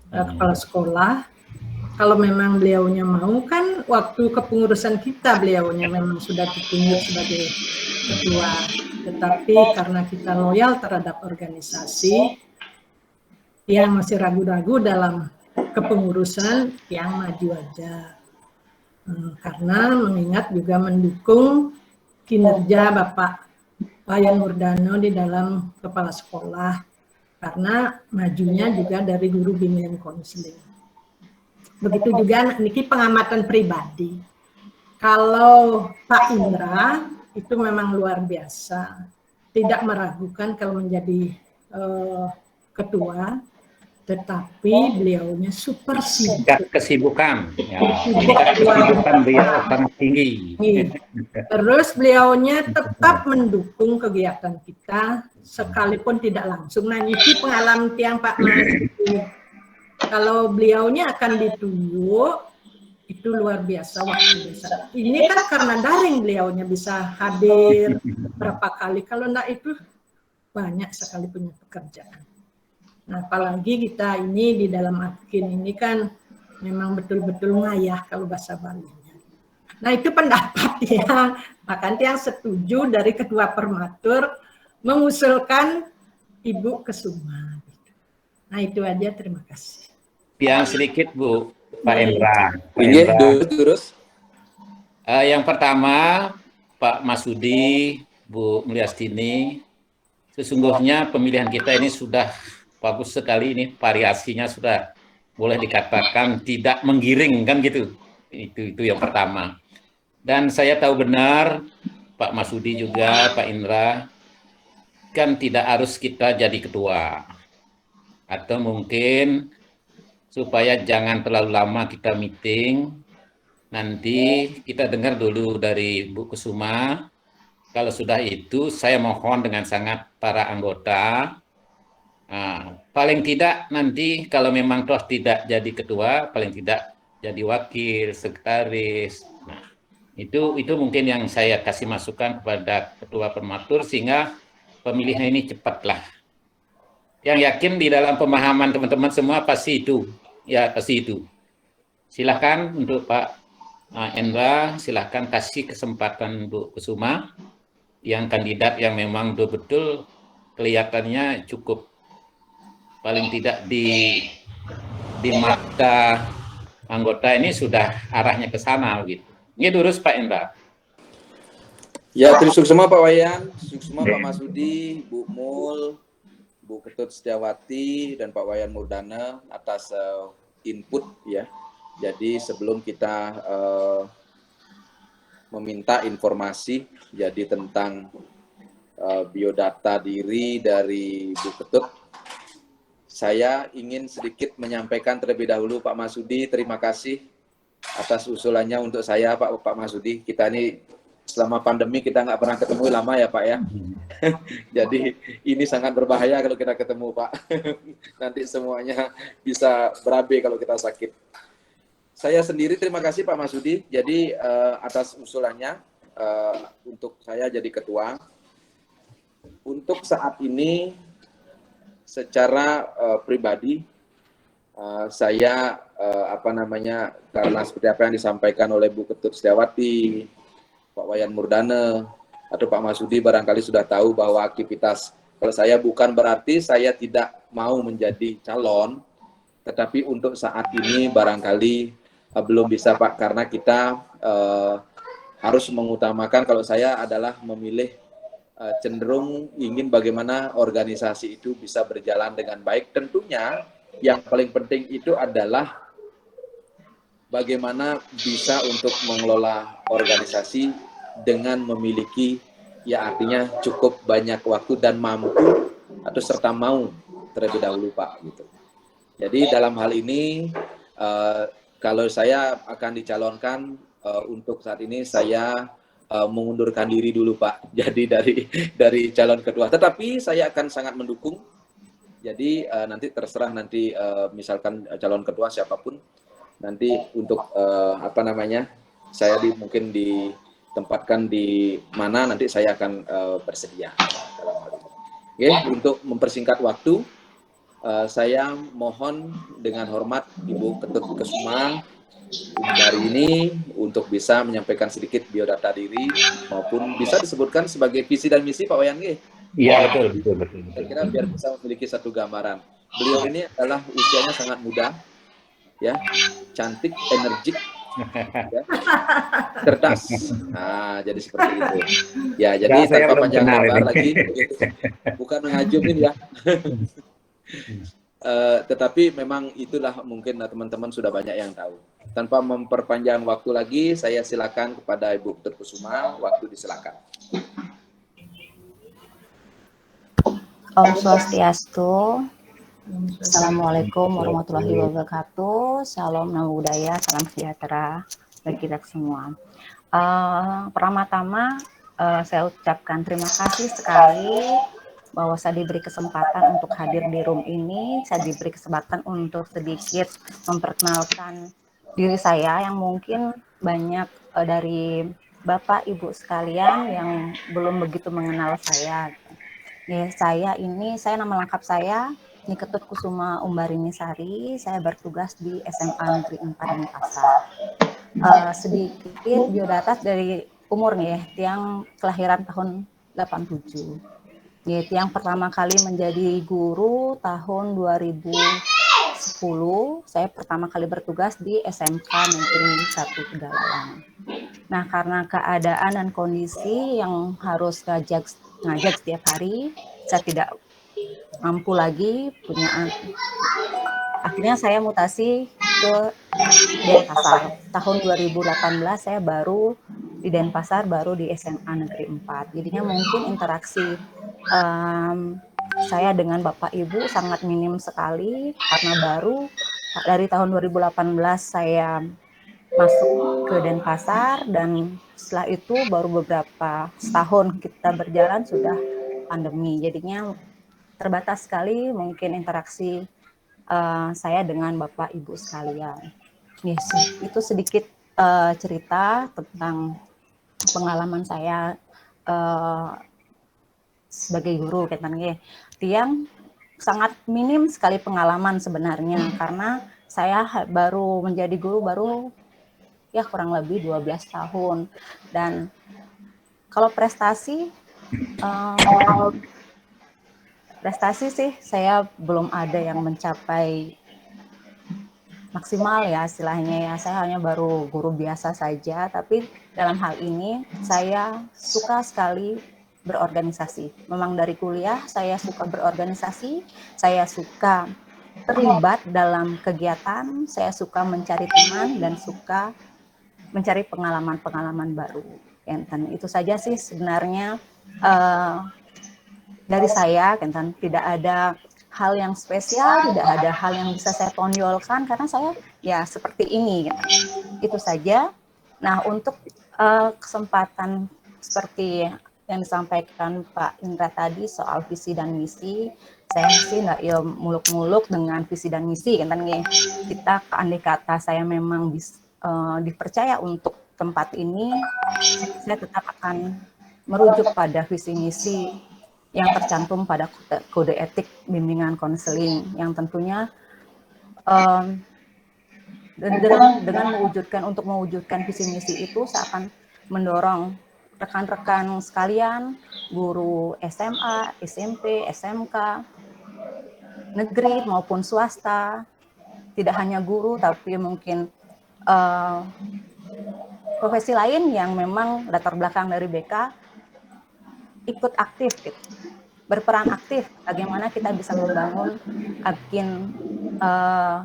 kepala sekolah. Kalau memang beliaunya mau kan waktu kepengurusan kita beliaunya memang sudah ditunjuk sebagai ketua. Tetapi karena kita loyal terhadap organisasi, yang masih ragu-ragu dalam kepengurusan yang maju aja. Karena mengingat juga mendukung kinerja Bapak Wayan Murdano di dalam kepala sekolah. Karena majunya juga dari guru bimbingan konseling. Begitu juga niki pengamatan pribadi. Kalau Pak Indra itu memang luar biasa, tidak meragukan kalau menjadi ketua, tetapi beliaunya super sibuk. Kesibukan, ya. Kesibukan beliau sangat tinggi. Terus beliaunya tetap mendukung kegiatan kita sekalipun tidak langsung. Nah, ini pengalaman tiang Pak Mas. Kalau beliaunya akan ditunjuk, itu luar biasa waktu biasa. Ini kan karena daring beliaunya bisa hadir berapa kali. Kalau enggak itu banyak sekali punya pekerjaan. Nah, apalagi kita ini di dalam Apkin ini kan memang betul-betul ngayah kalau bahasa Balinya. Nah, itu pendapat yang makanya yang setuju dari ketua permatur mengusulkan Ibu Kusuma. Nah, itu aja, terima kasih. Yang sedikit Bu, Pak Endra. Iya, terus. Yang pertama, Pak Masudi, Bu Mulyastini, sesungguhnya pemilihan kita ini sudah bagus sekali, ini variasinya sudah boleh dikatakan tidak menggiring kan gitu. Itu yang pertama. Dan saya tahu benar Pak Masudi juga, Pak Indra, kan tidak harus kita jadi ketua. Atau mungkin supaya jangan terlalu lama kita meeting, nanti kita dengar dulu dari Bu Kusuma. Kalau sudah itu, saya mohon dengan sangat para anggota, paling tidak nanti kalau memang toh tidak jadi ketua, paling tidak jadi wakil, sekretaris. Nah, itu mungkin yang saya kasih masukan kepada ketua permatur sehingga pemilihan ini cepatlah. Yang yakin di dalam pemahaman teman-teman semua pasti itu, ya pasti itu. Silakan untuk Pak Endra, silakan kasih kesempatan Bu Kusuma yang kandidat yang memang betul-betul kelihatannya cukup paling tidak di mata anggota ini sudah arahnya ke sana gitu. Ini terus Pak Endra. Ya, terima kasih semua Pak Wayan, semua Pak Masudi, Bu Mul, Bu Ketut Setiawati, dan Pak Wayan Murdana atas input ya. Jadi sebelum kita meminta informasi jadi tentang biodata diri dari Bu Ketut, saya ingin sedikit menyampaikan terlebih dahulu Pak Masudi, terima kasih atas usulannya untuk saya Pak Masudi. Kita ini selama pandemi kita nggak pernah ketemu lama ya Pak ya. Jadi ini sangat berbahaya kalau kita ketemu Pak. Nanti semuanya bisa berabe kalau kita sakit. Saya sendiri terima kasih Pak Masudi. Jadi atas usulannya untuk saya jadi ketua. Untuk saat ini secara pribadi saya karena seperti apa yang disampaikan oleh Bu Ketut Setiawati, Pak Wayan Murdana, atau Pak Masudi barangkali sudah tahu bahwa aktivitas kalau saya bukan berarti saya tidak mau menjadi calon, tetapi untuk saat ini barangkali belum bisa Pak, karena kita harus mengutamakan, kalau saya adalah memilih cenderung ingin bagaimana organisasi itu bisa berjalan dengan baik. Tentunya yang paling penting itu adalah bagaimana bisa untuk mengelola organisasi dengan memiliki, ya artinya cukup banyak waktu dan mampu atau serta mau terlebih dahulu Pak gitu. Jadi dalam hal ini kalau saya akan dicalonkan untuk saat ini saya mengundurkan diri dulu Pak. Jadi dari calon ketua. Tetapi saya akan sangat mendukung. Jadi nanti terserah nanti misalkan calon ketua siapapun nanti untuk saya mungkin ditempatkan di mana nanti saya akan bersedia dalam hal ini. Oke, untuk mempersingkat waktu saya mohon dengan hormat Ibu Ketut Kusuma hari ini untuk bisa menyampaikan sedikit biodata diri maupun bisa disebutkan sebagai visi dan misi Pak Wayan. Iya betul. Saya kira biar bisa memiliki satu gambaran. Beliau ini adalah usianya sangat muda, ya, cantik, energik, ya, cerdas. Nah, jadi seperti itu. Ya, jadi saya tanpa belum panjang kenal lebar ini. lagi, gitu. Bukan mengajumin ya. Tetapi memang itulah mungkin teman-teman sudah banyak yang tahu. Tanpa memperpanjang waktu lagi, saya silakan kepada Ibu Ketut Kusuma, waktu disilakan. Om Swastiastu. Assalamualaikum warahmatullahi wabarakatuh. Salam nama budaya, salam sejahtera bagi kita semua. Pertama-tama saya ucapkan terima kasih sekali bahwa saya diberi kesempatan untuk hadir di room ini. Saya diberi kesempatan untuk sedikit memperkenalkan diri saya yang mungkin banyak dari Bapak Ibu sekalian yang belum begitu mengenal saya. Ya, saya nama lengkap saya Ketut Kusuma Umbarini Sari. Saya bertugas di SMA Negeri 4 Denpasar. Sedikit biodata dari umur nih, yang kelahiran tahun 87. Yang pertama kali menjadi guru tahun 2010, saya pertama kali bertugas di SMK Negeri 1 Tegalan. Nah, karena keadaan dan kondisi yang harus ngajak setiap hari, saya tidak mampu lagi punya. Akhirnya saya mutasi ke Denpasar. Tahun 2018 saya baru di Denpasar, baru di SMA Negeri 4. Jadinya mungkin interaksi saya dengan Bapak Ibu sangat minim sekali karena baru dari tahun 2018 saya masuk ke Denpasar, dan setelah itu baru beberapa tahun kita berjalan sudah pandemi. Jadinya terbatas sekali mungkin interaksi saya dengan Bapak Ibu sekalian. Yes, itu sedikit cerita tentang pengalaman saya sebagai guru, tiang sangat minim sekali pengalaman sebenarnya, karena saya baru menjadi guru baru ya kurang lebih 12 tahun. Dan kalau prestasi sih saya belum ada yang mencapai maksimal ya istilahnya ya. Saya hanya baru guru biasa saja, tapi dalam hal ini saya suka sekali berorganisasi. Memang dari kuliah saya suka berorganisasi, saya suka terlibat dalam kegiatan, saya suka mencari teman dan suka mencari pengalaman-pengalaman baru. Itu saja sih sebenarnya dari saya, tidak ada hal yang spesial, tidak ada hal yang bisa saya tonjolkan karena saya ya seperti ini. Itu saja. Nah, untuk kesempatan seperti yang disampaikan Pak Indra tadi soal visi dan misi, saya sih nggak ya muluk-muluk dengan visi dan misi, kita andai kata saya memang dipercaya untuk tempat ini, saya tetap akan merujuk pada visi misi yang tercantum pada kode etik bimbingan konseling, yang tentunya dengan mewujudkan visi misi itu saya akan mendorong rekan-rekan sekalian, guru SMA, SMP, SMK, negeri maupun swasta, tidak hanya guru tapi mungkin profesi lain yang memang latar belakang dari BK, ikut aktif berperan aktif bagaimana kita bisa membangun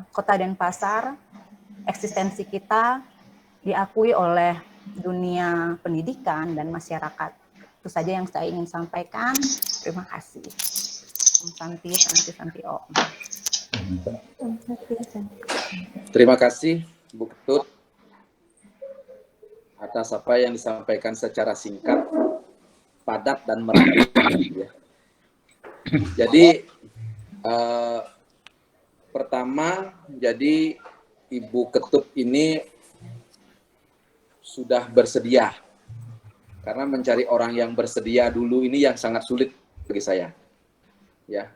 Kota Denpasar, eksistensi kita diakui oleh dunia pendidikan dan masyarakat. Itu saja yang saya ingin sampaikan. Terima kasih. Santi Om. Terima kasih Bu Ketut atas apa yang disampaikan secara singkat, padat dan merapi. Jadi pertama, jadi Ibu Ketut ini sudah bersedia, karena mencari orang yang bersedia dulu ini yang sangat sulit bagi saya. Ya,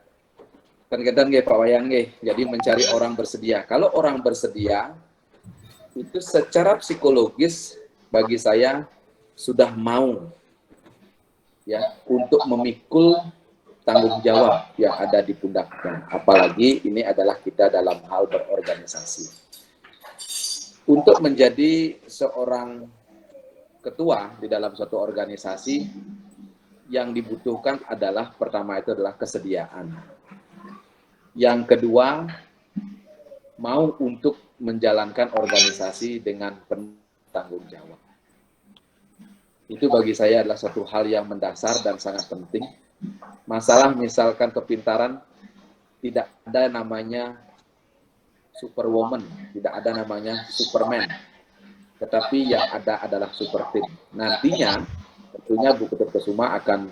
kadang-kadang Pak Wayang, jadi mencari orang bersedia. Kalau orang bersedia itu secara psikologis bagi saya sudah mau ya untuk memikul tanggung jawab yang ada di pundaknya. Apalagi ini adalah kita dalam hal berorganisasi. Untuk menjadi seorang ketua di dalam suatu organisasi, yang dibutuhkan adalah pertama itu adalah kesediaan. Yang kedua, mau untuk menjalankan organisasi dengan penuh tanggung jawab. Itu bagi saya adalah satu hal yang mendasar dan sangat penting. Masalah misalkan kepintaran, tidak ada namanya superwoman, tidak ada namanya superman, tetapi yang ada adalah super team. Nantinya tentunya Bu Ketut Kusuma akan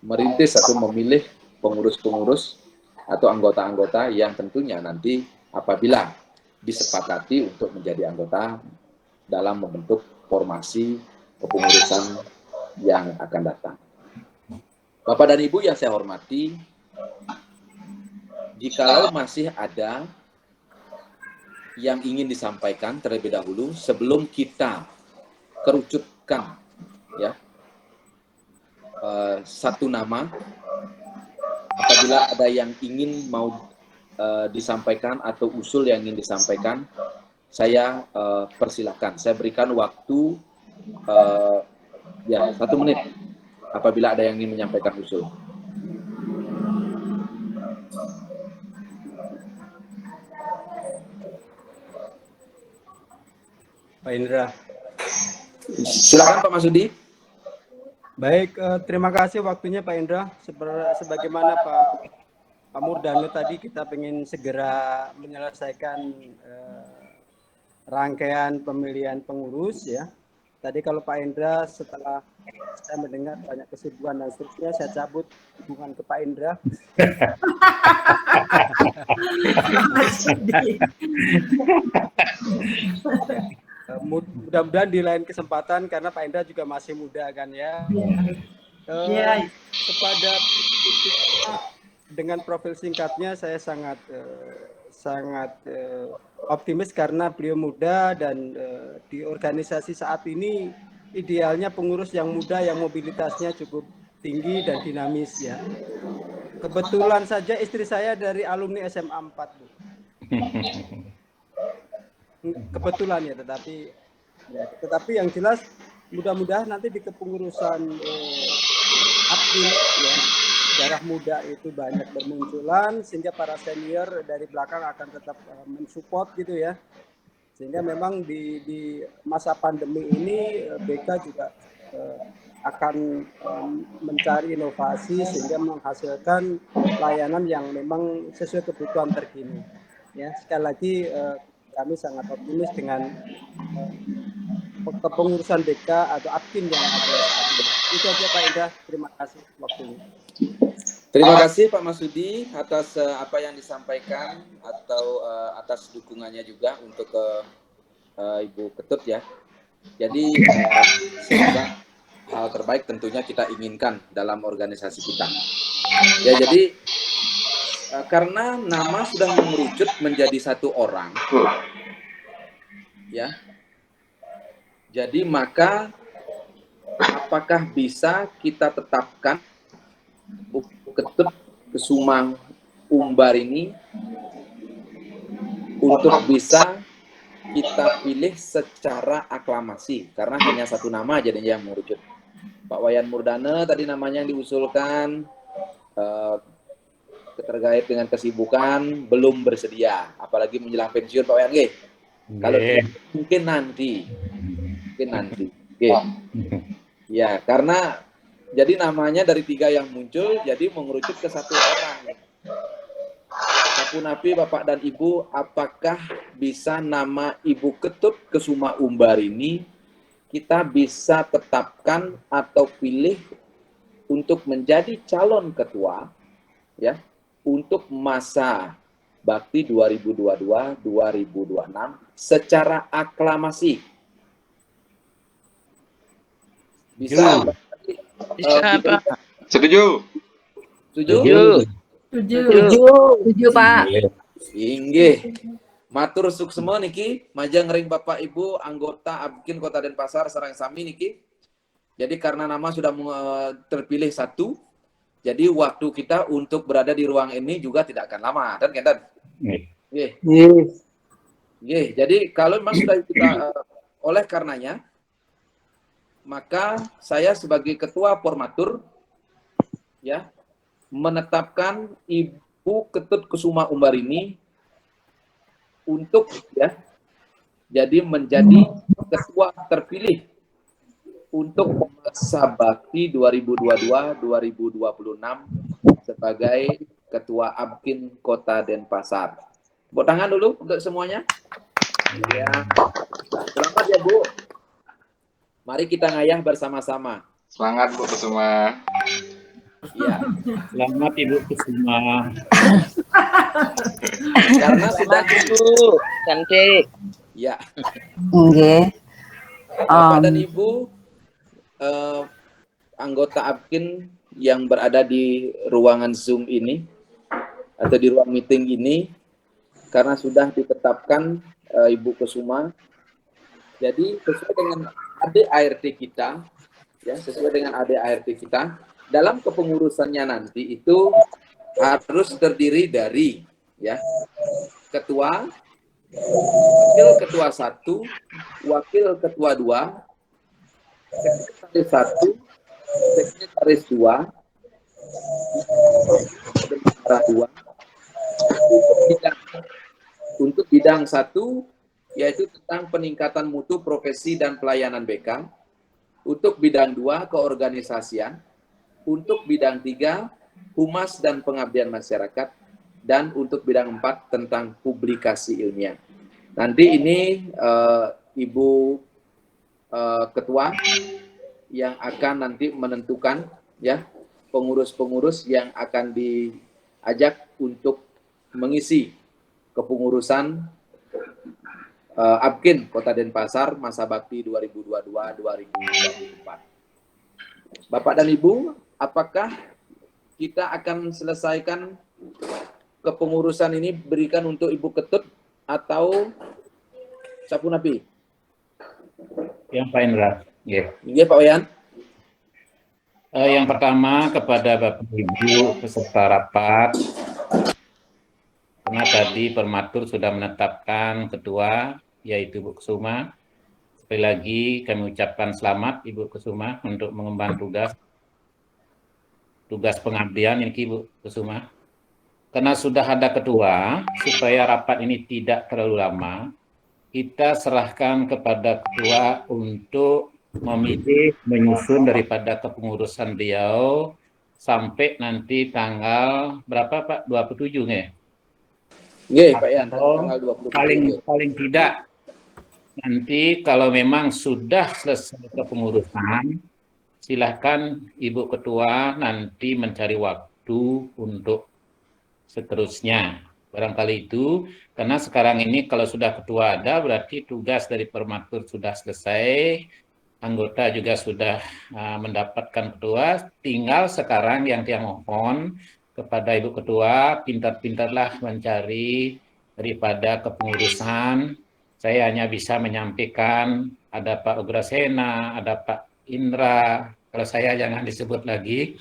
merintis atau memilih pengurus-pengurus atau anggota-anggota yang tentunya nanti apabila disepakati untuk menjadi anggota dalam membentuk formasi kepengurusan yang akan datang. Bapak dan Ibu yang saya hormati, jikalau masih ada yang ingin disampaikan terlebih dahulu sebelum kita kerucutkan ya satu nama, apabila ada yang ingin mau disampaikan atau usul yang ingin disampaikan, saya persilakan. Saya berikan waktu ya 1 menit apabila ada yang ingin menyampaikan usul. Pak Indra. Silakan Pak Masudi. Baik, terima kasih waktunya Pak Indra. Sebagaimana Pak Murdano tadi, kita ingin segera menyelesaikan rangkaian pemilihan pengurus ya. Tadi kalau Pak Indra setelah saya mendengar banyak kesibukan dan seterusnya, saya cabut hubungan ke Pak Indra. Mudah-mudahan di lain kesempatan, karena Pak Indra juga masih muda kan ya. Kepada dengan profil singkatnya saya sangat optimis karena beliau muda dan di organisasi saat ini idealnya pengurus yang muda yang mobilitasnya cukup tinggi dan dinamis ya. Kebetulan saja istri saya dari alumni SMA 4, Bu. Kebetulan ya, tetapi yang jelas mudah-mudahan nanti di kepengurusan admin ya, darah muda itu banyak bermunculan sehingga para senior dari belakang akan tetap mensupport gitu ya, sehingga memang di masa pandemi ini BK juga akan mencari inovasi sehingga menghasilkan layanan yang memang sesuai kebutuhan terkini ya. Sekali lagi kami sangat optimis dengan kepengurusan BK atau admin yang ada saat ini. Itu aja Pak Indra, terima kasih waktunya. Terima kasih Pak Masudi atas apa yang disampaikan atau atas dukungannya juga untuk Ibu Ketut ya. Jadi semoga hal terbaik tentunya kita inginkan dalam organisasi kita. Ya, jadi karena nama sudah mengerucut menjadi satu orang, ya. Jadi maka apakah bisa kita tetapkan Bu Ketut Kesumang Umbar ini untuk bisa kita pilih secara aklamasi, karena hanya satu nama jadinya yang mengerucut. Pak Wayan Murdana tadi namanya yang diusulkan, terkait dengan kesibukan belum bersedia, apalagi menjelang pensiun Pak Wayan. Kalau mungkin nanti, ya, karena jadi namanya dari 3 yang muncul jadi mengerucut ke satu orang. Sapunapi Bapak dan Ibu, apakah bisa nama Ibu Ketut Kesumang Umbar ini kita bisa tetapkan atau pilih untuk menjadi calon ketua ya untuk masa bakti 2022-2026 secara aklamasi? Bisa? Pak. Setuju. Setuju Pak. Inggih. Matur suksema niki, majang ring Bapak Ibu anggota Abkin Kota Denpasar sareng sami niki. Jadi karena nama sudah terpilih satu, jadi waktu kita untuk berada di ruang ini juga tidak akan lama, dan Kenten. Jadi kalau memang sudah kita oleh karenanya, maka saya sebagai ketua formatur ya menetapkan Ibu Ketut Kesumang Umbar ini untuk ya jadi menjadi ketua terpilih untuk masa bakti 2022-2026 sebagai ketua Abkin Kota Denpasar. Tepuk tangan dulu untuk semuanya. Ya. Selamat ya Bu. Mari kita ngayah bersama-sama. Semangat Bu Kesuma. Ya. Selamat Ibu Kesuma. Karena sudah Bu, cantik. ya. Nggih. Bapak dan Ibu anggota Abkin yang berada di ruangan Zoom ini atau di ruang meeting ini, karena sudah ditetapkan Ibu Kesuma, jadi sesuai dengan ADART kita, ya sesuai dengan ADART kita, dalam kepengurusannya nanti itu harus terdiri dari ya ketua, Wakil Ketua 1, Wakil Ketua 2, Sekretaris 1, Sekretaris 2, Bendahara 2, untuk bidang 1 yaitu tentang peningkatan mutu profesi dan pelayanan BK, untuk bidang 2 keorganisasian, untuk bidang 3 humas dan pengabdian masyarakat, dan untuk bidang 4 tentang publikasi ilmiah. Nanti ini Ibu Ketua yang akan nanti menentukan ya pengurus-pengurus yang akan diajak untuk mengisi kepengurusan Apkin Kota Denpasar masa bakti 2022-2024. Bapak dan Ibu, apakah kita akan selesaikan kepengurusan ini berikan untuk Ibu Ketut atau Sapu Napi? Yang Pak Indra. Yeah. Iya Pak Wayan. Yang pertama kepada Bapak Ibu peserta rapat, karena tadi Permatur sudah menetapkan ketua, yaitu Ibu Kusuma. Sekali lagi kami ucapkan selamat Ibu Kusuma untuk mengemban tugas pengabdian ini Ibu Kusuma. Karena sudah ada ketua, supaya rapat ini tidak terlalu lama, kita serahkan kepada ketua untuk memilih, menyusun daripada kepengurusan beliau sampai nanti tanggal berapa Pak? 27 ya? Iya Pak Yan, tanggal 27. Paling tidak nanti kalau memang sudah selesai kepengurusan, silahkan Ibu Ketua nanti mencari waktu untuk seterusnya. Barangkali itu, karena sekarang ini kalau sudah ketua ada, berarti tugas dari Permatur sudah selesai, anggota juga sudah mendapatkan ketua, tinggal sekarang yang dia mohon kepada Ibu Ketua, pintar-pintarlah mencari daripada kepengurusan. Saya hanya bisa menyampaikan ada Pak Ugrasena, ada Pak Indra, kalau saya jangan disebut lagi,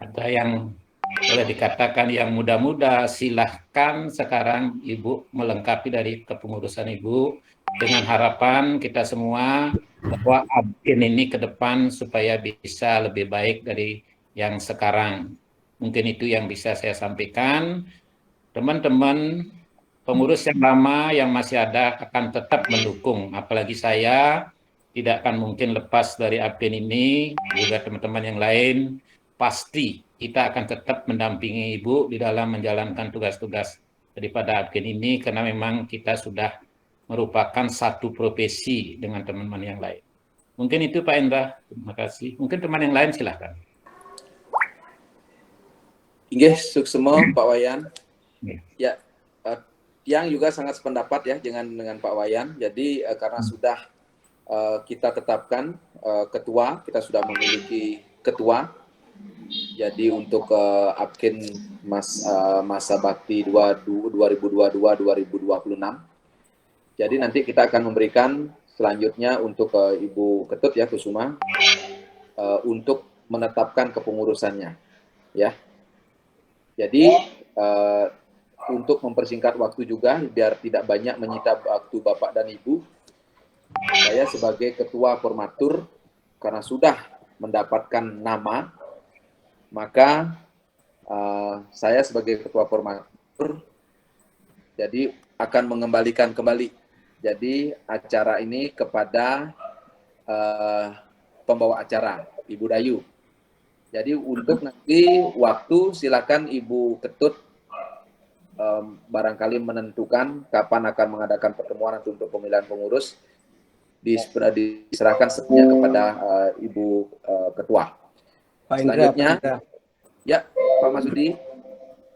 ada yang boleh dikatakan yang muda-muda, silahkan sekarang Ibu melengkapi dari kepengurusan Ibu dengan harapan kita semua bahwa Apkin ini ke depan supaya bisa lebih baik dari yang sekarang. Mungkin itu yang bisa saya sampaikan. Teman-teman pengurus yang lama yang masih ada akan tetap mendukung, apalagi saya tidak akan mungkin lepas dari Apkin ini, juga teman-teman yang lain, pasti kita akan tetap mendampingi Ibu di dalam menjalankan tugas-tugas daripada Apkin ini, karena memang kita sudah merupakan satu profesi dengan teman-teman yang lain. Mungkin itu Pak Indra, terima kasih. Mungkin teman yang lain silahkan. Inggih, suksema Pak Wayan. Ya, yang juga sangat sependapat ya dengan Pak Wayan. Jadi karena sudah kita tetapkan ketua, kita sudah memiliki ketua. Jadi untuk Apkin masa bakti 2022-2026. Jadi nanti kita akan memberikan selanjutnya untuk Ibu Ketut ya Kusuma untuk menetapkan kepengurusannya ya. Jadi untuk mempersingkat waktu juga biar tidak banyak menyita waktu Bapak dan Ibu, saya sebagai Ketua Permatur karena sudah mendapatkan nama, maka saya sebagai Ketua Permatur jadi akan mengembalikan kembali jadi acara ini kepada pembawa acara Ibu Dayu. Jadi untuk nanti waktu silakan Ibu Ketut barangkali menentukan kapan akan mengadakan pertemuan untuk pemilihan pengurus, diserahkan sepenuhnya kepada Ibu Ketua. Pak Indra, Selanjutnya, Pak Indra. Ya Pak Masudi.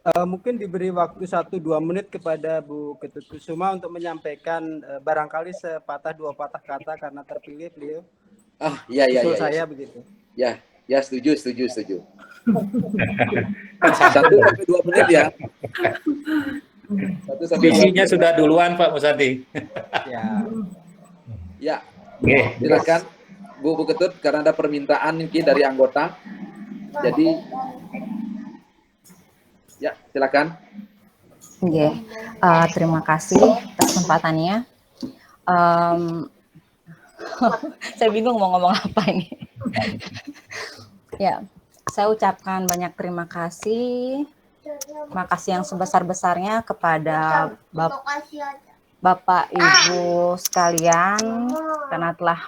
Mungkin diberi waktu 1-2 menit kepada Bu Ketut Kusuma untuk menyampaikan barangkali sepatah dua patah kata karena terpilih beliau. Iya. Saya begitu. Ya setuju. 1-2 menit ya. Visinya sudah duluan Pak Musadi. Ya. Silakan Bu Ketut karena ada permintaan ini dari anggota. Jadi ya silakan. Nggih, terima kasih atas kesempatannya. Saya bingung mau ngomong apa ini. Ya, saya ucapkan banyak terima kasih. Terima kasih yang sebesar-besarnya kepada Bapak Ibu sekalian karena telah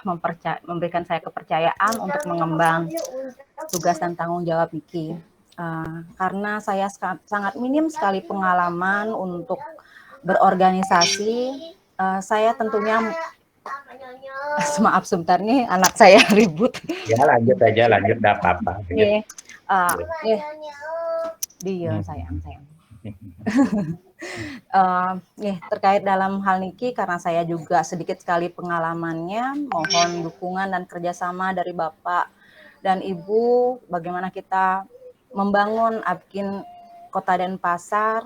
memberikan saya kepercayaan untuk mengemban tugas dan tanggung jawab Niki. Karena saya sangat minim sekali pengalaman untuk berorganisasi, saya tentunya maaf sebentar nih anak saya ribut. Ya lanjut aja, lanjut, enggak apa-apa. Dia sayang. Terkait dalam hal niki karena saya juga sedikit sekali pengalamannya, mohon dukungan dan kerjasama dari Bapak dan Ibu bagaimana kita membangun Apkin Kota Denpasar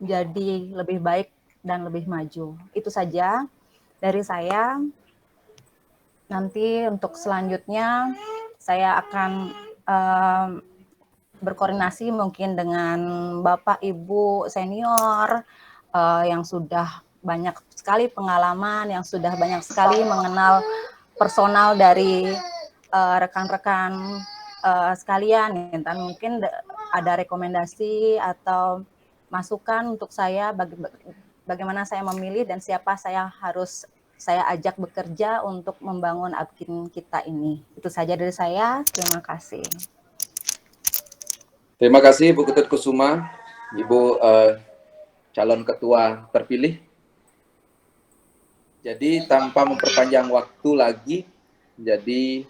jadi lebih baik dan lebih maju. Itu saja dari saya. Nanti untuk selanjutnya saya akan berkoordinasi mungkin dengan Bapak Ibu senior yang sudah banyak sekali pengalaman, yang sudah banyak sekali mengenal personal dari rekan-rekan sekalian. Dan mungkin ada rekomendasi atau masukan untuk saya bagaimana saya memilih dan siapa saya ajak bekerja untuk membangun Apkin kita ini. Itu saja dari saya. Terima kasih. Terima kasih Ibu Ketut Kusuma, Ibu calon ketua terpilih. Jadi tanpa memperpanjang waktu lagi, jadi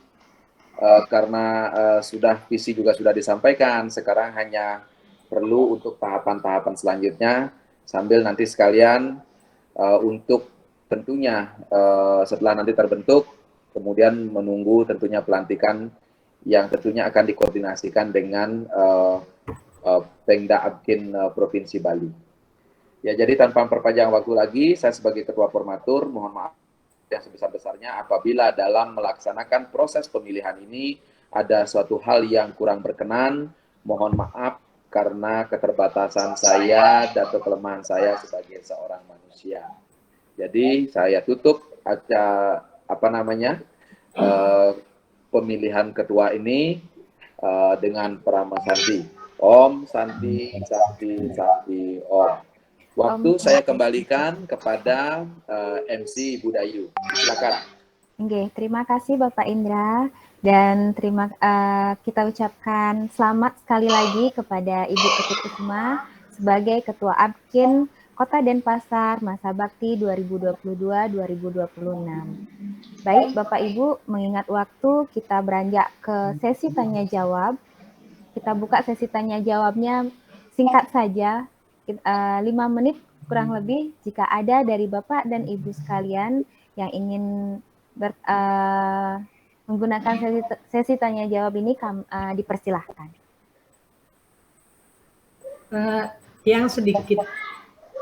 karena sudah visi juga sudah disampaikan, sekarang hanya perlu untuk tahapan-tahapan selanjutnya, sambil nanti sekalian untuk tentunya setelah nanti terbentuk, kemudian menunggu tentunya pelantikan yang tentunya akan dikoordinasikan dengan Pemda Apkin Provinsi Bali. Ya, jadi tanpa memperpanjang waktu lagi, saya sebagai Ketua Formatur mohon maaf yang sebesar-besarnya apabila dalam melaksanakan proses pemilihan ini ada suatu hal yang kurang berkenan, mohon maaf karena keterbatasan saya dan kelemahan saya sebagai seorang manusia. Jadi saya tutup pemilihan ketua ini dengan Prama Santi. Om Santi Santi Santi Om. Waktu saya kembalikan kepada MC Ibu Dayu. Silakan. Oke, terima kasih Bapak Indra dan kita ucapkan selamat sekali lagi kepada Ibu Ketut Kusuma sebagai Ketua Apkin Kota Denpasar masa bakti 2022-2026. Baik Bapak Ibu, mengingat waktu kita beranjak ke sesi tanya jawab. Kita buka sesi tanya jawabnya singkat saja, 5 menit kurang lebih. Jika ada dari Bapak dan Ibu sekalian yang ingin menggunakan sesi tanya jawab ini, dipersilahkan. Yang sedikit.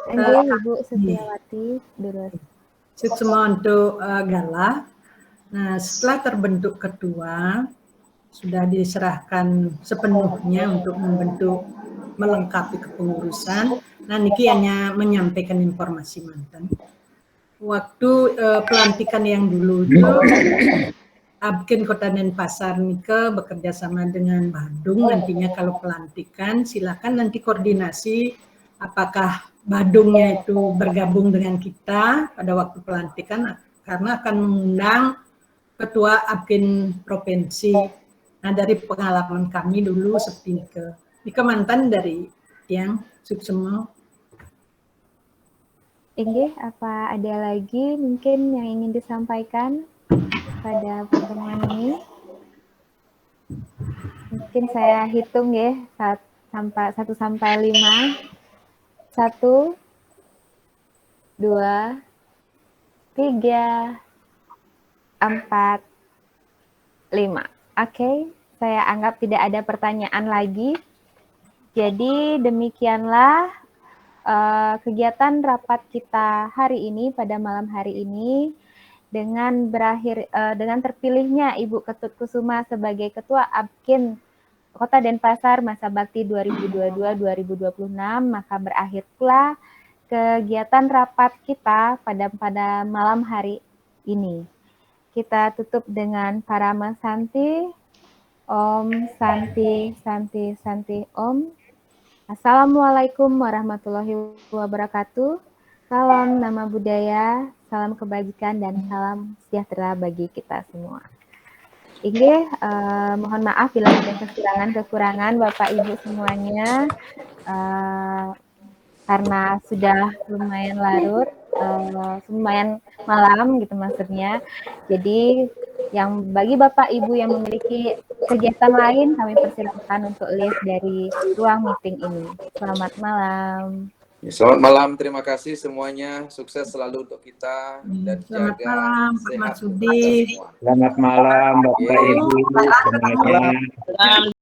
Ibu Setiawati Durus. Semua untuk Gala. Nah, setelah terbentuk ketua, sudah diserahkan sepenuhnya untuk melengkapi kepengurusan. Nah, Niki hanya menyampaikan informasi mantan. Waktu pelantikan yang dulu itu, Apkin Kota Denpasar Nike bekerja sama dengan Badung. Nantinya kalau pelantikan, silakan nanti koordinasi apakah Badungnya itu bergabung dengan kita pada waktu pelantikan, karena akan mengundang Ketua Apkin Provinsi. Nah, dari pengalaman kami dulu seperti Nike mantan dari yang Suksemo. Inggih, apa ada lagi mungkin yang ingin disampaikan pada pertemuan ini? Mungkin saya hitung ya, 1 sampai 5. 1, 2, 3, 4, 5. Oke, saya anggap tidak ada pertanyaan lagi. Jadi demikianlah kegiatan rapat kita hari ini pada malam hari ini dengan terpilihnya Ibu Ketut Kusuma sebagai Ketua Apkin Kota Denpasar masa bakti 2022-2026, maka berakhir pula kegiatan rapat kita pada malam hari ini. Kita tutup dengan Parama Santi. Om Santi Santi Santi Om. Assalamualaikum warahmatullahi wabarakatuh. Salam nama budaya, salam kebajikan dan salam sejahtera bagi kita semua. Inge, mohon maaf bila ada kekurangan Bapak Ibu semuanya, karena sudah lumayan larut, lumayan malam gitu maksudnya. Jadi yang bagi Bapak Ibu yang memiliki kegiatan lain, kami persilakan untuk leave dari ruang meeting ini. Selamat malam. Selamat malam, terima kasih semuanya. Sukses selalu untuk kita dan Selamat jaga malam, Pak sehat Marsudi. untuk kita semua. Selamat malam Bapak Ibu semuanya.